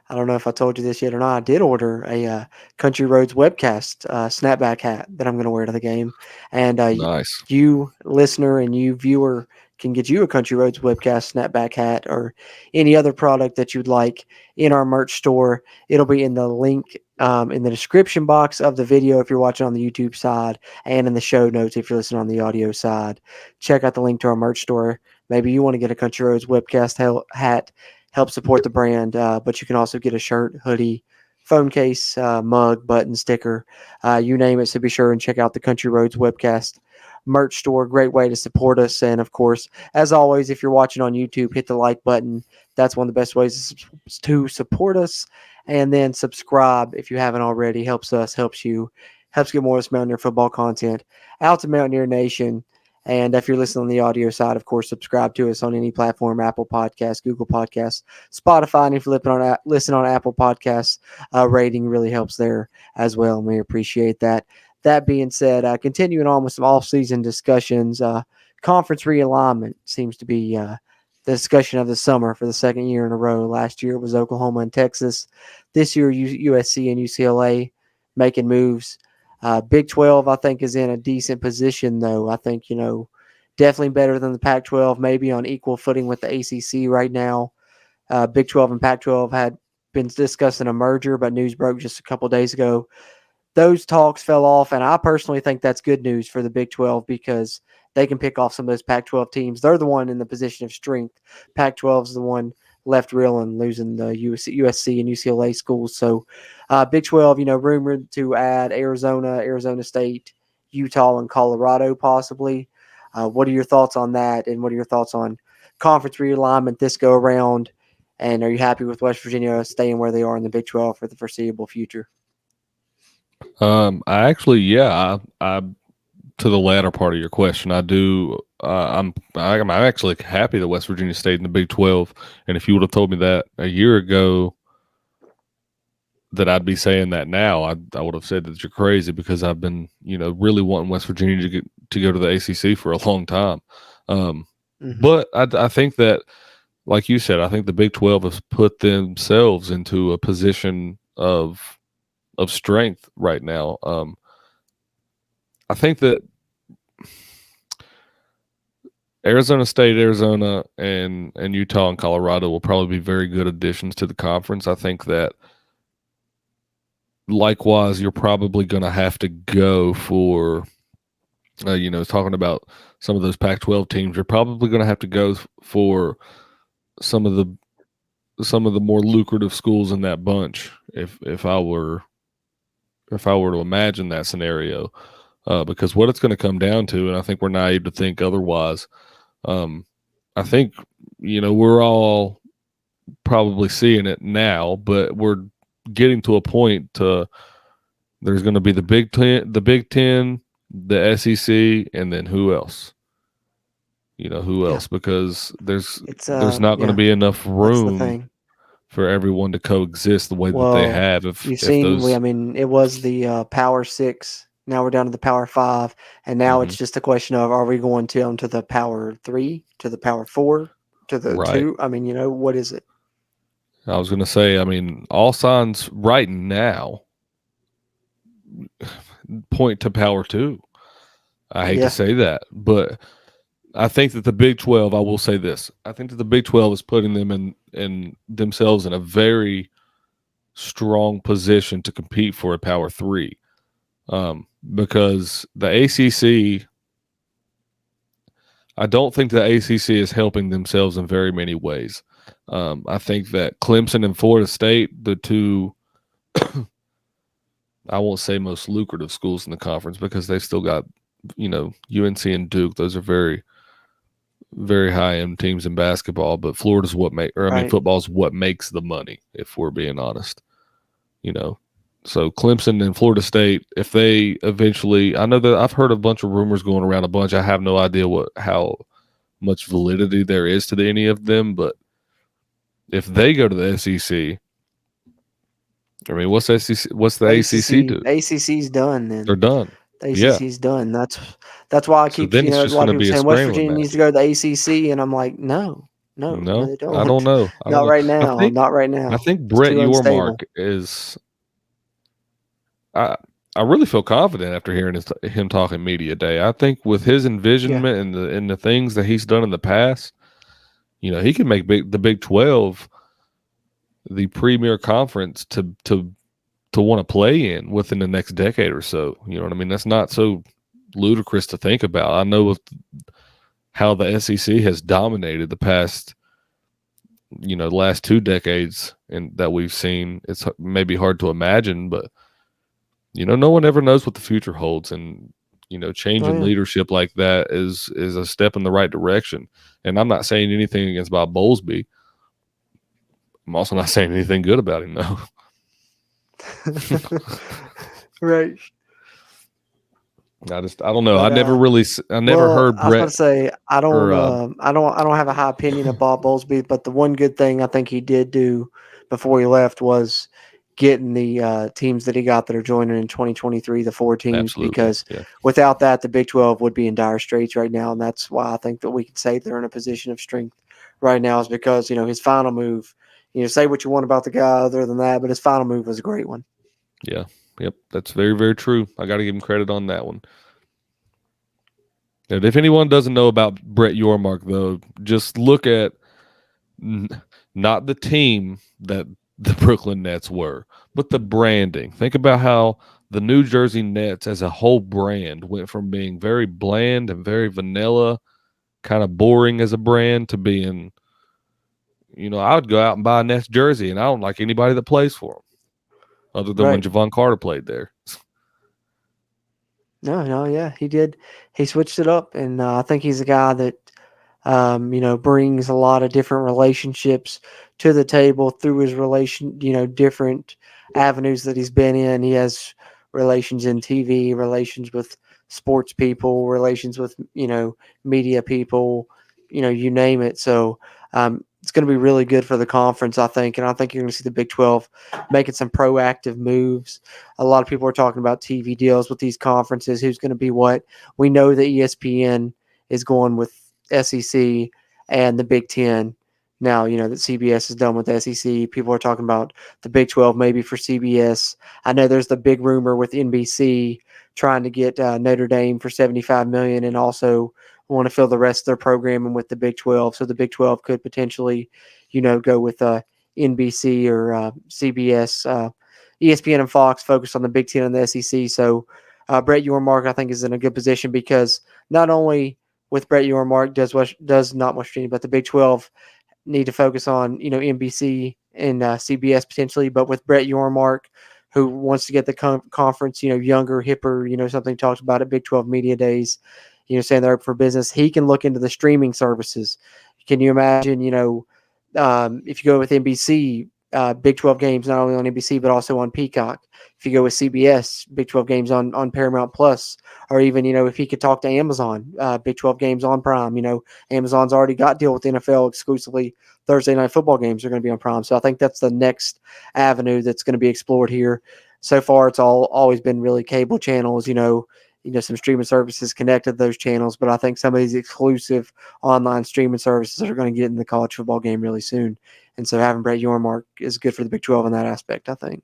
don't know if I told you this yet or not. I did order a Country Roads Webcast snapback hat that I'm going to wear to the game. And nice. You listener and you viewer can get you a Country Roads Webcast snapback hat or any other product that you'd like in our merch store. It'll be in the link in the description box of the video if you're watching on the YouTube side, and in the show notes if you're listening on the audio side. Check out the link to our merch store. Maybe you want to get a Country Roads Webcast hat, help support the brand, but you can also get a shirt, hoodie, phone case, mug, button, sticker, you name it. So be sure and check out the Country Roads Webcast merch store. Great way to support us. And of course, as always, if you're watching on YouTube, hit the like button. That's one of the best ways to support us. And then subscribe if you haven't already. Helps us, helps you, helps get more of this Mountaineer football content out to Mountaineer Nation. And if you're listening on the audio side, of course, subscribe to us on any platform: Apple Podcasts, Google Podcasts, Spotify. And if you listen on Apple Podcasts, rating really helps there as well, and we appreciate that. That being said, continuing on with some off-season discussions, conference realignment seems to be the discussion of the summer for the second year in a row. Last year it was Oklahoma and Texas. This year, USC and UCLA making moves. Big 12, I think, is in a decent position, though. I think, definitely better than the Pac-12, maybe on equal footing with the ACC right now. Big 12 and Pac-12 had been discussing a merger, but news broke just a couple days ago. Those talks fell off, and I personally think that's good news for the Big 12 because they can pick off some of those Pac-12 teams. They're the one in the position of strength. Pac-12 is the one left reeling, losing the USC and UCLA schools. So Big 12, rumored to add Arizona State, Utah, and Colorado possibly. What are your thoughts on that, and what are your thoughts on conference realignment this go around? And are you happy with West Virginia staying where they are in the Big 12 for the foreseeable future? I to the latter part of your question, I do. I'm actually happy that West Virginia stayed in the Big 12. And if you would have told me that a year ago, that I'd be saying that now, I would have said that you're crazy because I've been, really wanting West Virginia to go to the ACC for a long time. But I think that, like you said, I think the Big 12 has put themselves into a position of strength right now. I think that Arizona State, Arizona, and Utah and Colorado will probably be very good additions to the conference. I think that likewise, you're probably going to have to go for, talking about some of those Pac-12 teams, you're probably going to have to go for some of the more lucrative schools in that bunch. If I were to imagine that scenario, because what it's going to come down to, and I think we're naive to think otherwise. I think, we're all probably seeing it now, but we're getting to a point there's going to be the Big Ten, the SEC, and then who else? Who else? Because there's not going to be enough room for everyone to coexist the way that they have. It was the Power 6. Now we're down to the Power 5, and now it's just a question of, are we going to the Power 3, to the Power 4, to the 2? What is it? I was going to say, all signs right now point to Power 2. I hate to say that, but I think that the Big 12, I will say this, I think that the Big 12 is putting them in themselves in a very strong position to compete for a Power 3. Because the ACC, I don't think the ACC is helping themselves in very many ways. I think that Clemson and Florida State, the two, I won't say most lucrative schools in the conference because they've still got, UNC and Duke. Those are very, very high-end teams in basketball, but Florida's football's what makes the money, if we're being honest. So Clemson and Florida State, if they eventually, I know that I've heard a bunch of rumors going around a bunch. I have no idea how much validity there is to any of them, but if they go to the SEC, what's the ACC do? ACC's done then. They're done. The ACC's done. That's why I keep, a lot of people saying West Virginia needs to go to the ACC, and I'm like, no, they don't. I don't know. Not right now. I think Brett Yormark is. I I really feel confident after hearing him talking media day. I think with his envisionment and the things that he's done in the past, he can make the Big 12 the premier conference to want to play in within the next decade or so. You know what I mean? That's not so ludicrous to think about. I know with how the SEC has dominated the past, the last 2 decades and that we've seen, it's maybe hard to imagine, but no one ever knows what the future holds. And, changing leadership like that is a step in the right direction. And I'm not saying anything against Bob Bowlesby. I'm also not saying anything good about him, though. Right. I don't know. But, I never heard Brett. I was going to say I don't have a high opinion of Bob Bowlesby, but the one good thing I think he did do before he left was getting the teams that he got that are joining in 2023, the 4 teams, Absolutely. because without that, the Big 12 would be in dire straits right now, and that's why I think that we can say they're in a position of strength right now, is because his final move. Say what you want about the guy other than that, but his final move was a great one. Yeah. Yep. That's very, very true. I got to give him credit on that one. And if anyone doesn't know about Brett Yormark, though, just look at not the team that the Brooklyn Nets were, but the branding. Think about how the New Jersey Nets as a whole brand went from being very bland and very vanilla, kind of boring as a brand, to being, I would go out and buy a Nets jersey, and I don't like anybody that plays for them, other than when Javon Carter played there. No, yeah, he did. He switched it up, and I think he's a guy that, brings a lot of different relationships to the table through his different avenues that he's been in. He has relations in TV, relations with sports people, relations with, media people, you name it. So it's going to be really good for the conference, I think. And I think you're going to see the Big 12 making some proactive moves. A lot of people are talking about TV deals with these conferences. Who's going to be what? We know that ESPN is going with SEC and the Big 10. Now, that CBS is done with the SEC. People are talking about the Big 12 maybe for CBS. I know there's the big rumor with NBC trying to get Notre Dame for $75 million, and also want to fill the rest of their programming with the Big 12. So the Big 12 could potentially, go with NBC or CBS. ESPN and Fox focus on the Big 10 and the SEC. So Brett Yormark, I think, is in a good position, because not only with Brett Yormark does not West Virginia, but the Big 12 need to focus on, NBC and CBS potentially. But with Brett Yormark, who wants to get the conference, younger, hipper, something talked about at Big 12 Media Days, saying they're open for business, he can look into the streaming services. Can you imagine, if you go with NBC, Big 12 games not only on NBC but also on Peacock. If you go with CBS, Big 12 games on Paramount Plus, or even, if he could talk to Amazon, Big 12 games on Prime. Amazon's already got deal with the NFL exclusively. Thursday night football games are going to be on Prime. So I think that's the next avenue that's going to be explored here. So far, it's always been really cable channels, some streaming services connected to those channels, but I think some of these exclusive online streaming services are going to get in the college football game really soon. And so having Brett Yormark is good for the Big 12 in that aspect, I think.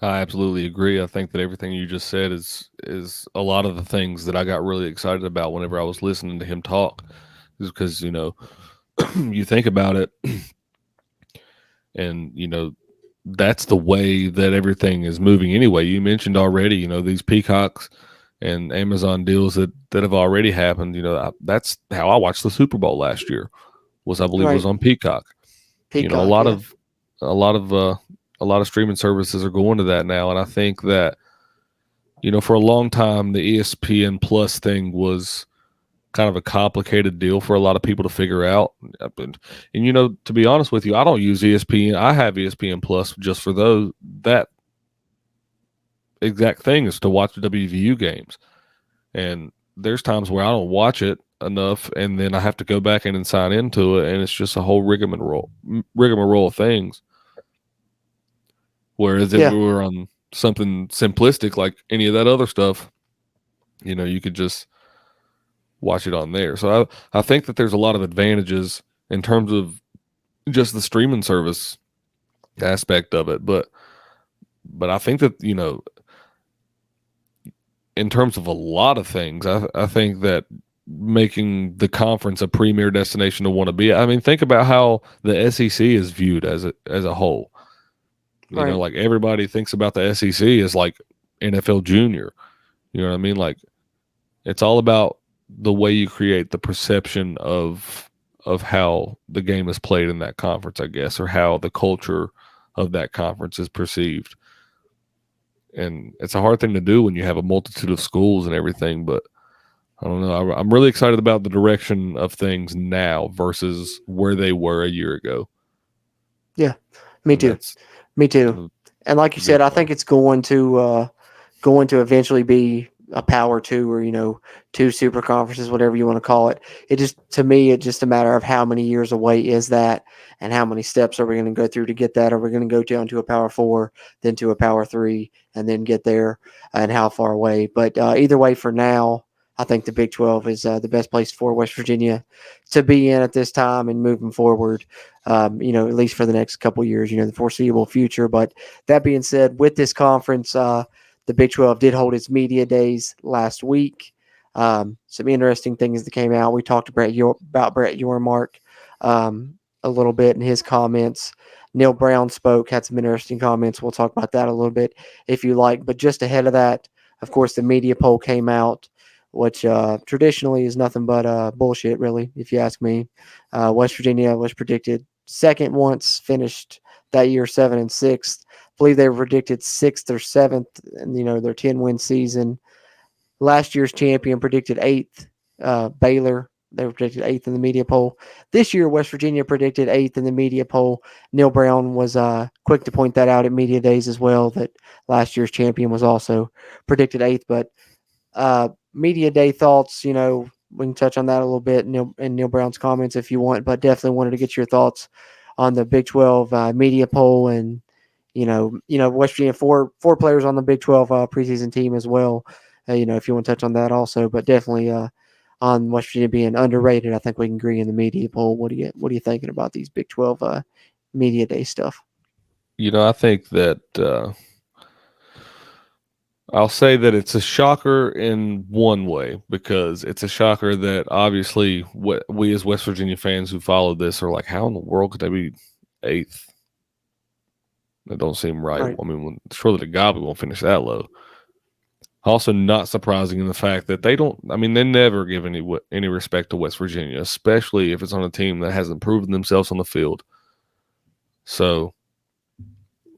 I absolutely agree. I think that everything you just said is a lot of the things that I got really excited about whenever I was listening to him talk, is because, you think about it and, that's the way that everything is moving anyway. You mentioned already, these Peacocks and Amazon deals that have already happened. That's how I watched the Super Bowl last year. Was I believe it was on Peacock. A lot of streaming services are going to that now, and I think that for a long time the ESPN Plus thing was kind of a complicated deal for a lot of people to figure out. And to be honest with you, I don't use ESPN. I have ESPN Plus just for that exact thing, is to watch the WVU games. And there's times where I don't watch it enough, and then I have to go back in and sign into it, and it's just a whole rigmarole of things. Whereas if we were on something simplistic like any of that other stuff, you could just watch it on there. So I think that there's a lot of advantages in terms of just the streaming service aspect of it. But I think that, in terms of a lot of things, I think that making the conference a premier destination to want to be. I mean, think about how the SEC is viewed as a whole. You know, like everybody thinks about the SEC as like NFL junior. You know what I mean? Like it's all about the way you create the perception of how the game is played in that conference, I guess, or how the culture of that conference is perceived. And it's a hard thing to do when you have a multitude of schools and everything, but I don't know. I'm really excited about the direction of things now versus where they were a year ago. Yeah, me too. Me too. And like you said, I think it's going to eventually be a Power 2 or, 2 super conferences, whatever you want to call it. To me, it's just a matter of how many years away is that and how many steps are we going to go through to get that? Are we going to go down to a Power 4, then to a Power 3, and then get there, and how far away? But either way, for now, I think the Big 12 is the best place for West Virginia to be in at this time and moving forward, at least for the next couple years, the foreseeable future. But that being said, with this conference, the Big 12 did hold its media days last week. Some interesting things that came out. We talked about Brett Yormark a little bit in his comments. Neil Brown had some interesting comments. We'll talk about that a little bit if you like. But just ahead of that, of course, the media poll came out, which traditionally is nothing but bullshit, really, if you ask me. West Virginia was predicted second once, finished that year 7 and 6th. I believe they were predicted 6th or 7th in their 10-win season. Last year's champion predicted 8th, Baylor. They were predicted 8th in the media poll. This year, West Virginia predicted 8th in the media poll. Neil Brown was quick to point that out at media days as well, that last year's champion was also predicted 8th. But media day thoughts, we can touch on that a little bit in Neil Brown's comments if you want, but definitely wanted to get your thoughts on the Big 12 media poll and, West Virginia, four players on the Big 12 preseason team as well. If you want to touch on that also, but definitely on West Virginia being underrated, I think we can agree in the media poll. What are you thinking about these Big 12 media day stuff? I think that I'll say that it's a shocker in one way, because it's a shocker that obviously we as West Virginia fans who followed this are like, how in the world could they be 8th? That don't seem right. I mean, surely the God we won't finish that low. Also, not surprising in the fact that they never give any respect to West Virginia, especially if it's on a team that hasn't proven themselves on the field. So,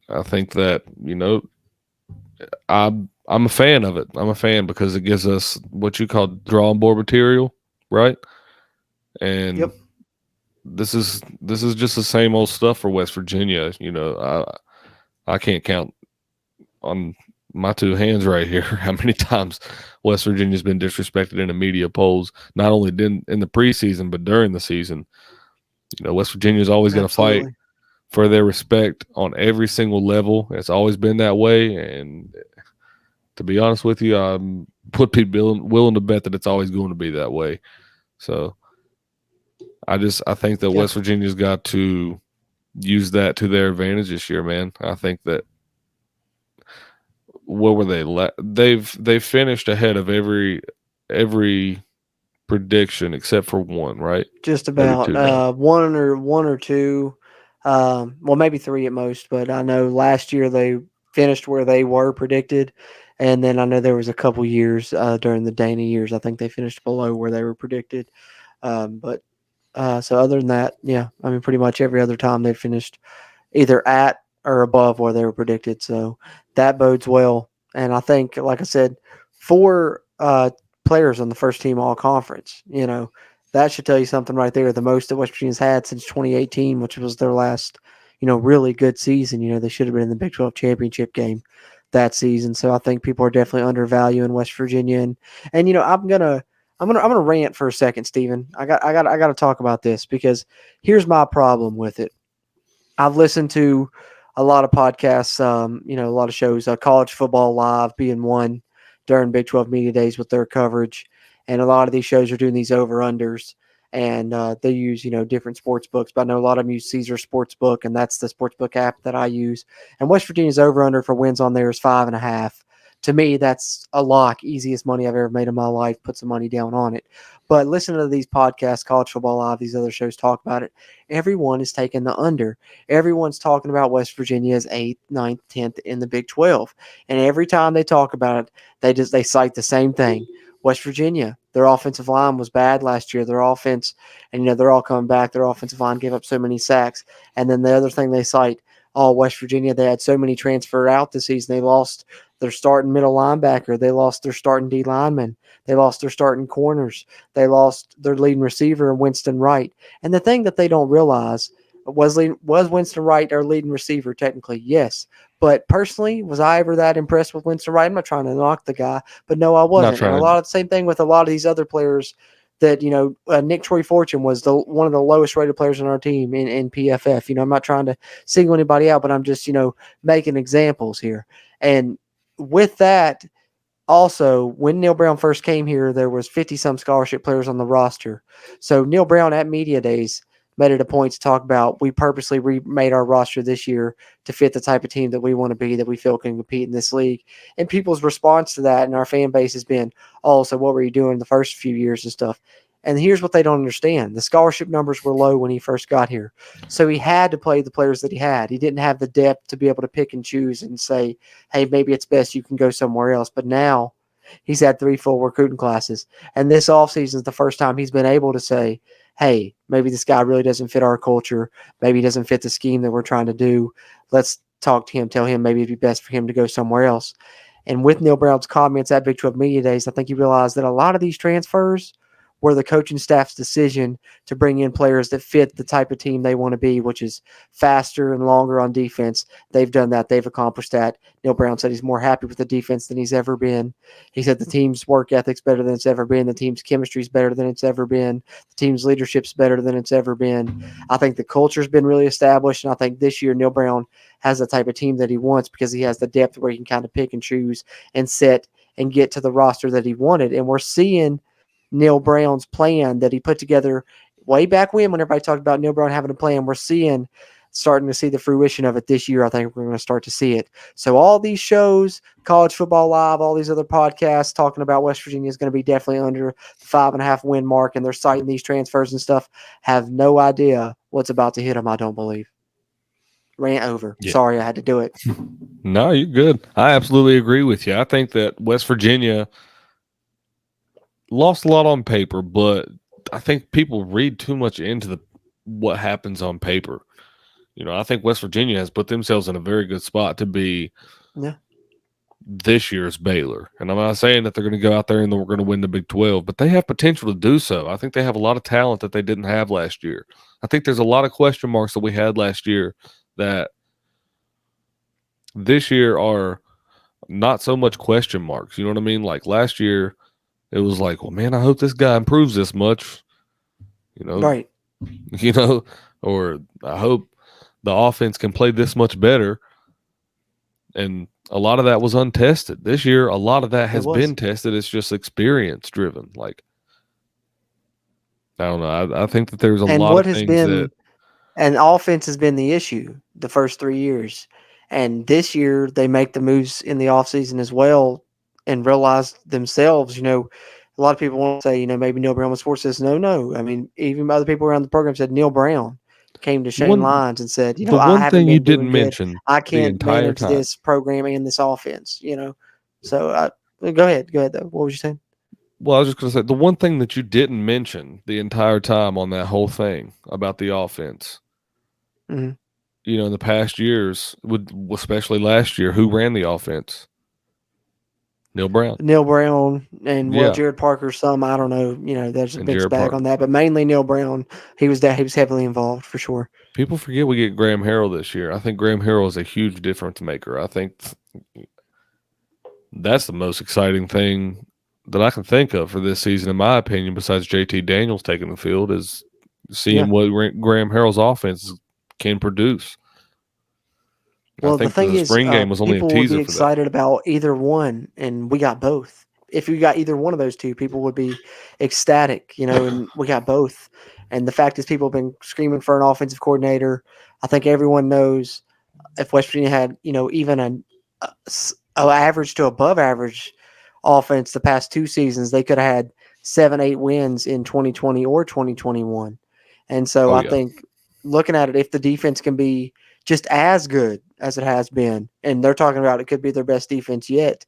I think that I'm a fan of it. I'm a fan because it gives us what you call drawing board material, right? And yep. This is just the same old stuff for West Virginia. I can't count on my 2 hands right here how many times West Virginia's been disrespected in the media polls, not only in the preseason but during the season. West Virginia's always going to fight for their respect on every single level. It's always been that way, and to be honest with you, I would be willing to bet that it's always going to be that way. So I think that West Virginia's got to use that to their advantage this year, man. I think that what were they? They've finished ahead of every prediction except for one, right? Just about one or two, well, maybe 3 at most. But I know last year they finished where they were predicted, and then I know there was a couple years during the Dana years, I think they finished below where they were predicted. So other than that, pretty much every other time they finished either at or above where they were predicted. So that bodes well. And I think, like I said, 4 players on the first team all conference, that should tell you something right there. The most that West Virginia's had since 2018, which was their last, really good season. They should have been in the Big 12 championship game that season. So I think people are definitely undervaluing West Virginia. And I'm gonna rant for a second, Steven. I got to talk about this because here's my problem with it. I've listened to a lot of podcasts, a lot of shows, College Football Live being one during Big 12 media days with their coverage. And a lot of these shows are doing these over-unders, and they use, different sports books. But I know a lot of them use Caesar Sportsbook, and that's the sportsbook app that I use. And West Virginia's over-under for wins on there is 5.5. To me, that's a lock. Easiest money I've ever made in my life. Put some money down on it. But listen to these podcasts, College Football Live, these other shows talk about it. Everyone is taking the under. Everyone's talking about West Virginia as 8th, 9th, 10th in the Big 12. And every time they talk about it, they cite the same thing. West Virginia, their offensive line was bad last year. Their offense, and they're all coming back. Their offensive line gave up so many sacks. And then the other thing they cite, West Virginia, they had so many transfer out this season. They lost their starting middle linebacker. They lost their starting D lineman. They lost their starting corners. They lost their leading receiver, Winston Wright. And the thing that they don't realize was Winston Wright our leading receiver technically? Yes. But personally, was I ever that impressed with Winston Wright? I'm not trying to knock the guy, but no, I wasn't. And a lot of the same thing with a lot of these other players that, Nick Troy Fortune was one of the lowest rated players on our team in PFF. I'm not trying to single anybody out, but I'm just, making examples here. And with that, also, when Neil Brown first came here, there was 50-some scholarship players on the roster. So Neil Brown at Media Days made it a point to talk about we purposely remade our roster this year to fit the type of team that we want to be, that we feel can compete in this league. And people's response to that and our fan base has been, so what were you doing the first few years and stuff? And here's what they don't understand. The scholarship numbers were low when he first got here. So he had to play the players that he had. He didn't have the depth to be able to pick and choose and say, hey, maybe it's best you can go somewhere else. But now he's had 3 full recruiting classes. And this offseason is the first time he's been able to say, hey, maybe this guy really doesn't fit our culture. Maybe he doesn't fit the scheme that we're trying to do. Let's talk to him, tell him maybe it'd be best for him to go somewhere else. And with Neil Brown's comments at Big 12 Media Days, I think he realized that a lot of these transfers were the coaching staff's decision to bring in players that fit the type of team they want to be, which is faster and longer on defense. They've done that. They've accomplished that. Neil Brown said he's more happy with the defense than he's ever been. He said the team's work ethic's better than it's ever been. The team's chemistry's better than it's ever been. The team's leadership's better than it's ever been. I think the culture's been really established, and I think this year Neil Brown has the type of team that he wants because he has the depth where he can kind of pick and choose and set and get to the roster that he wanted. And we're seeing Neil Brown's plan that he put together way back when everybody talked about Neil Brown having a plan. We're starting to see the fruition of it this year. I think we're going to start to see it. So all these shows, College Football Live, all these other podcasts talking about West Virginia is going to be definitely under the 5.5 win mark, and they're citing these transfers and stuff, have no idea what's about to hit them, I don't believe. Rant over. Yeah. Sorry, I had to do it. No, you're good. I absolutely agree with you. I think that West Virginia lost a lot on paper, but I think people read too much into what happens on paper. I think West Virginia has put themselves in a very good spot to be this year's Baylor. And I'm not saying that they're going to go out there and we're going to win the Big 12, but they have potential to do so. I think they have a lot of talent that they didn't have last year. I think there's a lot of question marks that we had last year that this year are not so much question marks. You know what I mean? Like last year, it was like, well, man, I hope this guy improves this much, right? Or I hope the offense can play this much better. And a lot of that was untested. This year, a lot of that has been tested. It's just experience driven. Like, I don't know. I think that there's a lot of things that. And offense has been the issue the first 3 years. And this year, they make the moves in the offseason as well and realize themselves, a lot of people want to say, maybe Neil Brown was forced this. No. I mean, even other people around the program said Neil Brown came to Shane Lyons and said, the one thing you didn't mention, I can't manage this program and this offense, So go ahead though. What was you saying? Well, I was just going to say the one thing that you didn't mention the entire time on that whole thing about the offense. Mm-hmm. In the past years, especially last year, who ran the offense? Neil Brown and Jared Parker, I don't know, there's a mixed bag on that, but mainly Neil Brown. He was heavily involved for sure. People forget we get Graham Harrell this year. I think Graham Harrell is a huge difference maker. I think that's the most exciting thing that I can think of for this season, in my opinion, besides JT Daniels taking the field, is seeing what Graham Harrell's offense can produce. Well, I think the thing is, spring game was only people a teaser would be excited about either one, and we got both. If we got either one of those two, people would be ecstatic, and we got both. And the fact is, people have been screaming for an offensive coordinator. I think everyone knows if West Virginia had, even average to above average offense the past 2 seasons. They could have had 7-8 wins in 2020 or 2021. And so I think looking at it, if the defense can be just as good as it has been, and they're talking about it could be their best defense yet,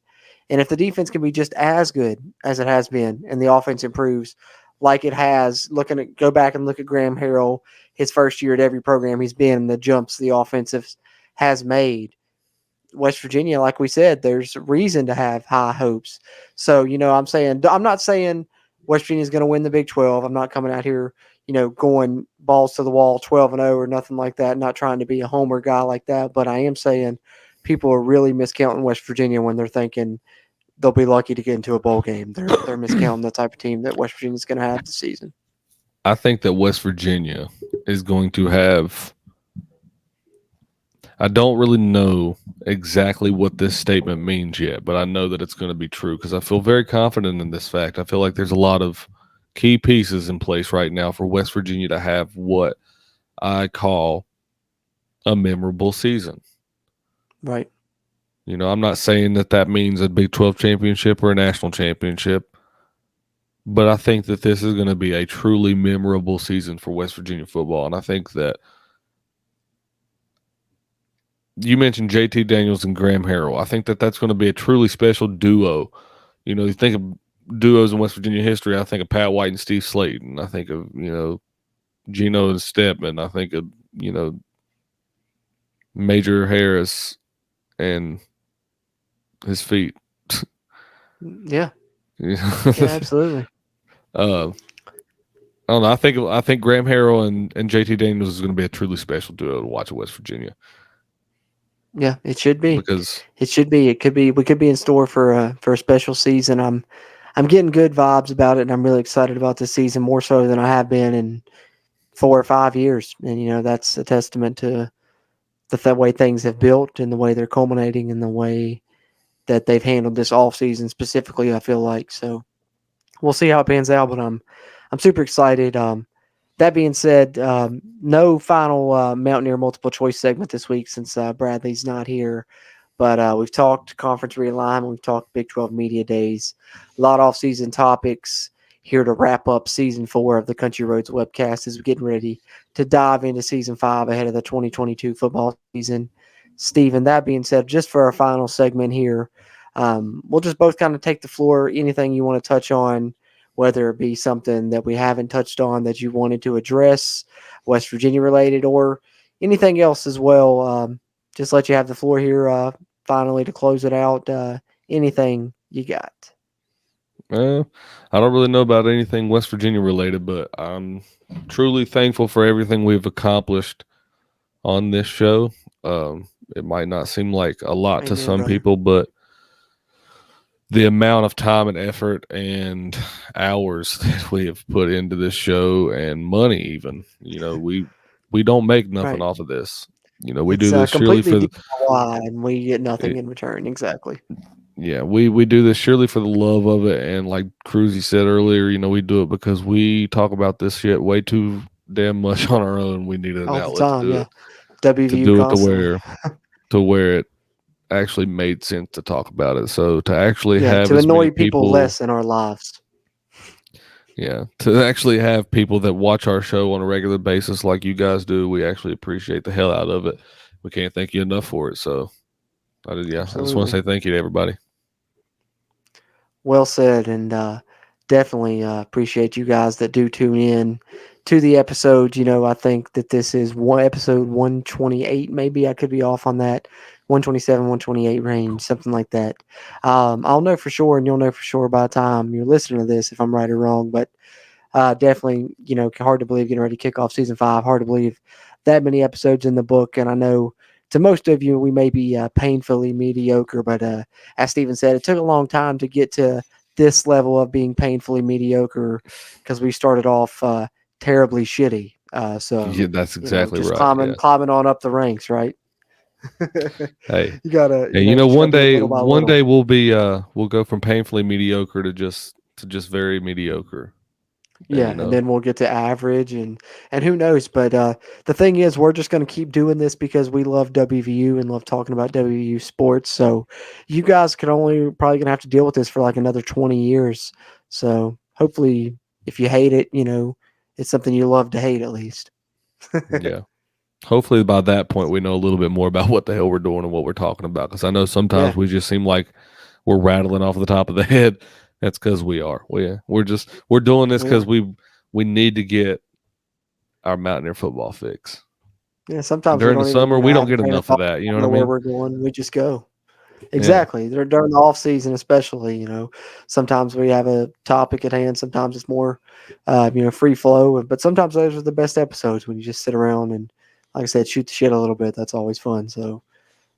and if the defense can be just as good as it has been and the offense improves like it has, go back and look at Graham Harrell, his first year at every program he's been, and the jumps the offensive has made. West Virginia, like we said, there's reason to have high hopes. So, I'm not saying West Virginia is going to win the Big 12. I'm not coming out here, going balls to the wall 12-0 or nothing like that. Not trying to be a homer guy like that, but I am saying people are really miscounting West Virginia when they're thinking they'll be lucky to get into a bowl game. They're miscounting the type of team that West Virginia is going to have this season. I think that West Virginia is going to have. I don't really know exactly what this statement means yet, but I know that it's going to be true because I feel very confident in this fact. I feel like there's a lot of key pieces in place right now for West Virginia to have what I call a memorable season. Right. I'm not saying that means a Big 12 championship or a national championship, but I think that this is going to be a truly memorable season for West Virginia football. And I think that you mentioned JT Daniels and Graham Harrell. I think that that's going to be a truly special duo. You think of duos in West Virginia history, I think of Pat White and Steve Slayton. I think of, Geno and Stedman. I think of, Major Harris and his feet. Yeah. Yeah, absolutely. I don't know. I think Graham Harrell and JT Daniels is going to be a truly special duo to watch at West Virginia. Yeah, it should be. Because it should be. It could be. We could be in store for a special season. I'm getting good vibes about it, and I'm really excited about this season more so than I have been in 4 or 5 years. And that's a testament to the way things have built and the way they're culminating and the way that they've handled this off season specifically. I feel like so. We'll see how it pans out, but I'm super excited. That being said, no final Mountaineer multiple choice segment this week since Bradley's not here. But we've talked conference realignment. We've talked Big 12 media days. A lot of off-season topics here to wrap up Season 4 of the Country Roads Webcast as we're getting ready to dive into Season 5 ahead of the 2022 football season. Steven, that being said, just for our final segment here, we'll just both kind of take the floor. Anything you want to touch on, whether it be something that we haven't touched on that you wanted to address, West Virginia related, or anything else as well. Just let you have the floor here finally to close it out. Anything you got? Well, I don't really know about anything West Virginia related, but I'm truly thankful for everything we've accomplished on this show. It might not seem like a lot to some people, but the amount of time and effort and hours that we have put into this show and money, even, we don't make nothing off of this. We do this surely for and we get nothing in return. Exactly. Yeah, we do this surely for the love of it, and like Cruzy said earlier, we do it because we talk about this shit way too damn much on our own. We need an outlet to do it. WVU to do it to where it actually made sense to talk about it. So to actually have to annoy people less in our lives. Yeah, to actually have people that watch our show on a regular basis like you guys do, we actually appreciate the hell out of it. We can't thank you enough for it. So I just want to say thank you to everybody. Well said, and definitely appreciate you guys that do tune in to the episode. I think that this is episode 128, maybe. I could be off on that. 127, 128 range, something like that. I'll know for sure, and you'll know for sure by the time you're listening to this if I'm right or wrong. But definitely, hard to believe getting ready to kick off Season 5. Hard to believe that many episodes in the book. And I know to most of you, we may be painfully mediocre. But as Steven said, it took a long time to get to this level of being painfully mediocre because we started off terribly shitty. So yeah, that's exactly just right. Climbing on up the ranks, right? Hey, you gotta. One day we'll be we'll go from painfully mediocre to just very mediocre. Yeah, and then we'll get to average and who knows. But the thing is, we're just going to keep doing this because we love WVU and love talking about WVU sports. So you guys could only probably going to have to deal with this for like another 20 years. So hopefully, if you hate it, it's something you love to hate at least. Yeah. Hopefully by that point we know a little bit more about what the hell we're doing and what we're talking about. Because I know sometimes we just seem like we're rattling off the top of the head. That's because we are. We're doing this because we need to get our Mountaineer football fix. Yeah, sometimes during the summer we don't get enough of that. You know what I mean? Where we're going, we just go. Exactly. Yeah. During the off season, especially, sometimes we have a topic at hand. Sometimes it's more, free flow. But sometimes those are the best episodes when you just sit around and, like I said, shoot the shit a little bit. That's always fun. So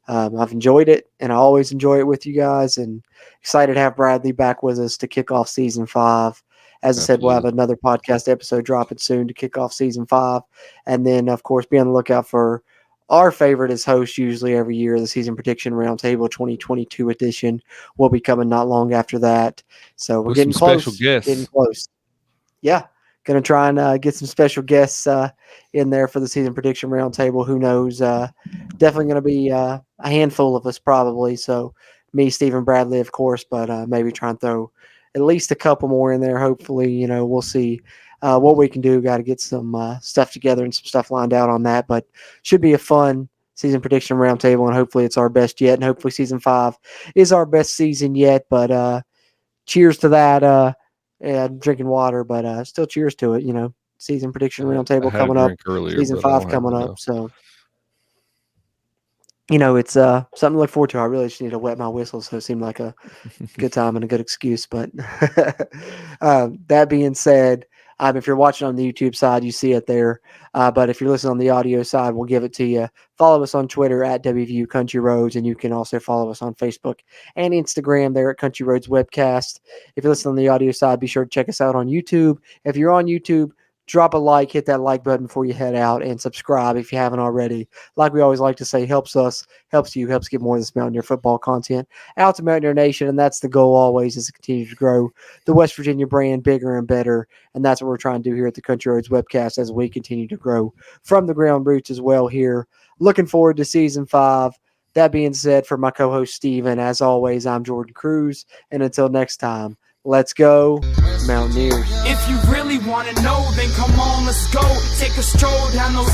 I've enjoyed it, and I always enjoy it with you guys. And excited to have Bradley back with us to kick off season 5. As I said, we'll have another podcast episode dropping soon to kick off season 5. And then, of course, be on the lookout for our favorite as host usually every year, the Season Prediction Roundtable 2022 edition will be coming not long after that. So we're getting close. Special guests. Getting close. Yeah. Going to try and get some special guests in there for the Season Prediction Roundtable. Who knows? Definitely going to be a handful of us probably. So me, Stephen, Bradley, of course, but maybe try and throw at least a couple more in there. Hopefully, we'll see what we can do. Got to get some stuff together and some stuff lined out on that. But should be a fun Season Prediction Roundtable, and hopefully it's our best yet. And hopefully season 5 is our best season yet. But cheers to that. I'm drinking water, but still cheers to it. Season Prediction Roundtable coming up. Season 5 coming up. So, it's something to look forward to. I really just need to wet my whistle, so it seemed like a good time and a good excuse. But that being said, if you're watching on the YouTube side, you see it there. But if you're listening on the audio side, we'll give it to you. Follow us on Twitter at WVU Country Roads, and you can also follow us on Facebook and Instagram there at Country Roads Webcast. If you're listening on the audio side, be sure to check us out on YouTube. If you're on YouTube, drop a like, hit that like button before you head out, and subscribe if you haven't already. Like we always like to say, helps us, helps you, helps get more of this Mountaineer football content out to Mountaineer Nation, and that's the goal always, is to continue to grow the West Virginia brand bigger and better, and that's what we're trying to do here at the Country Roads Webcast as we continue to grow from the ground roots as well here. Looking forward to season 5. That being said, for my co-host Steven, as always, I'm Jorden Cruz, and until next time, let's go Mountaineers. If you really want to know, then come on, let's go. Take a stroll down those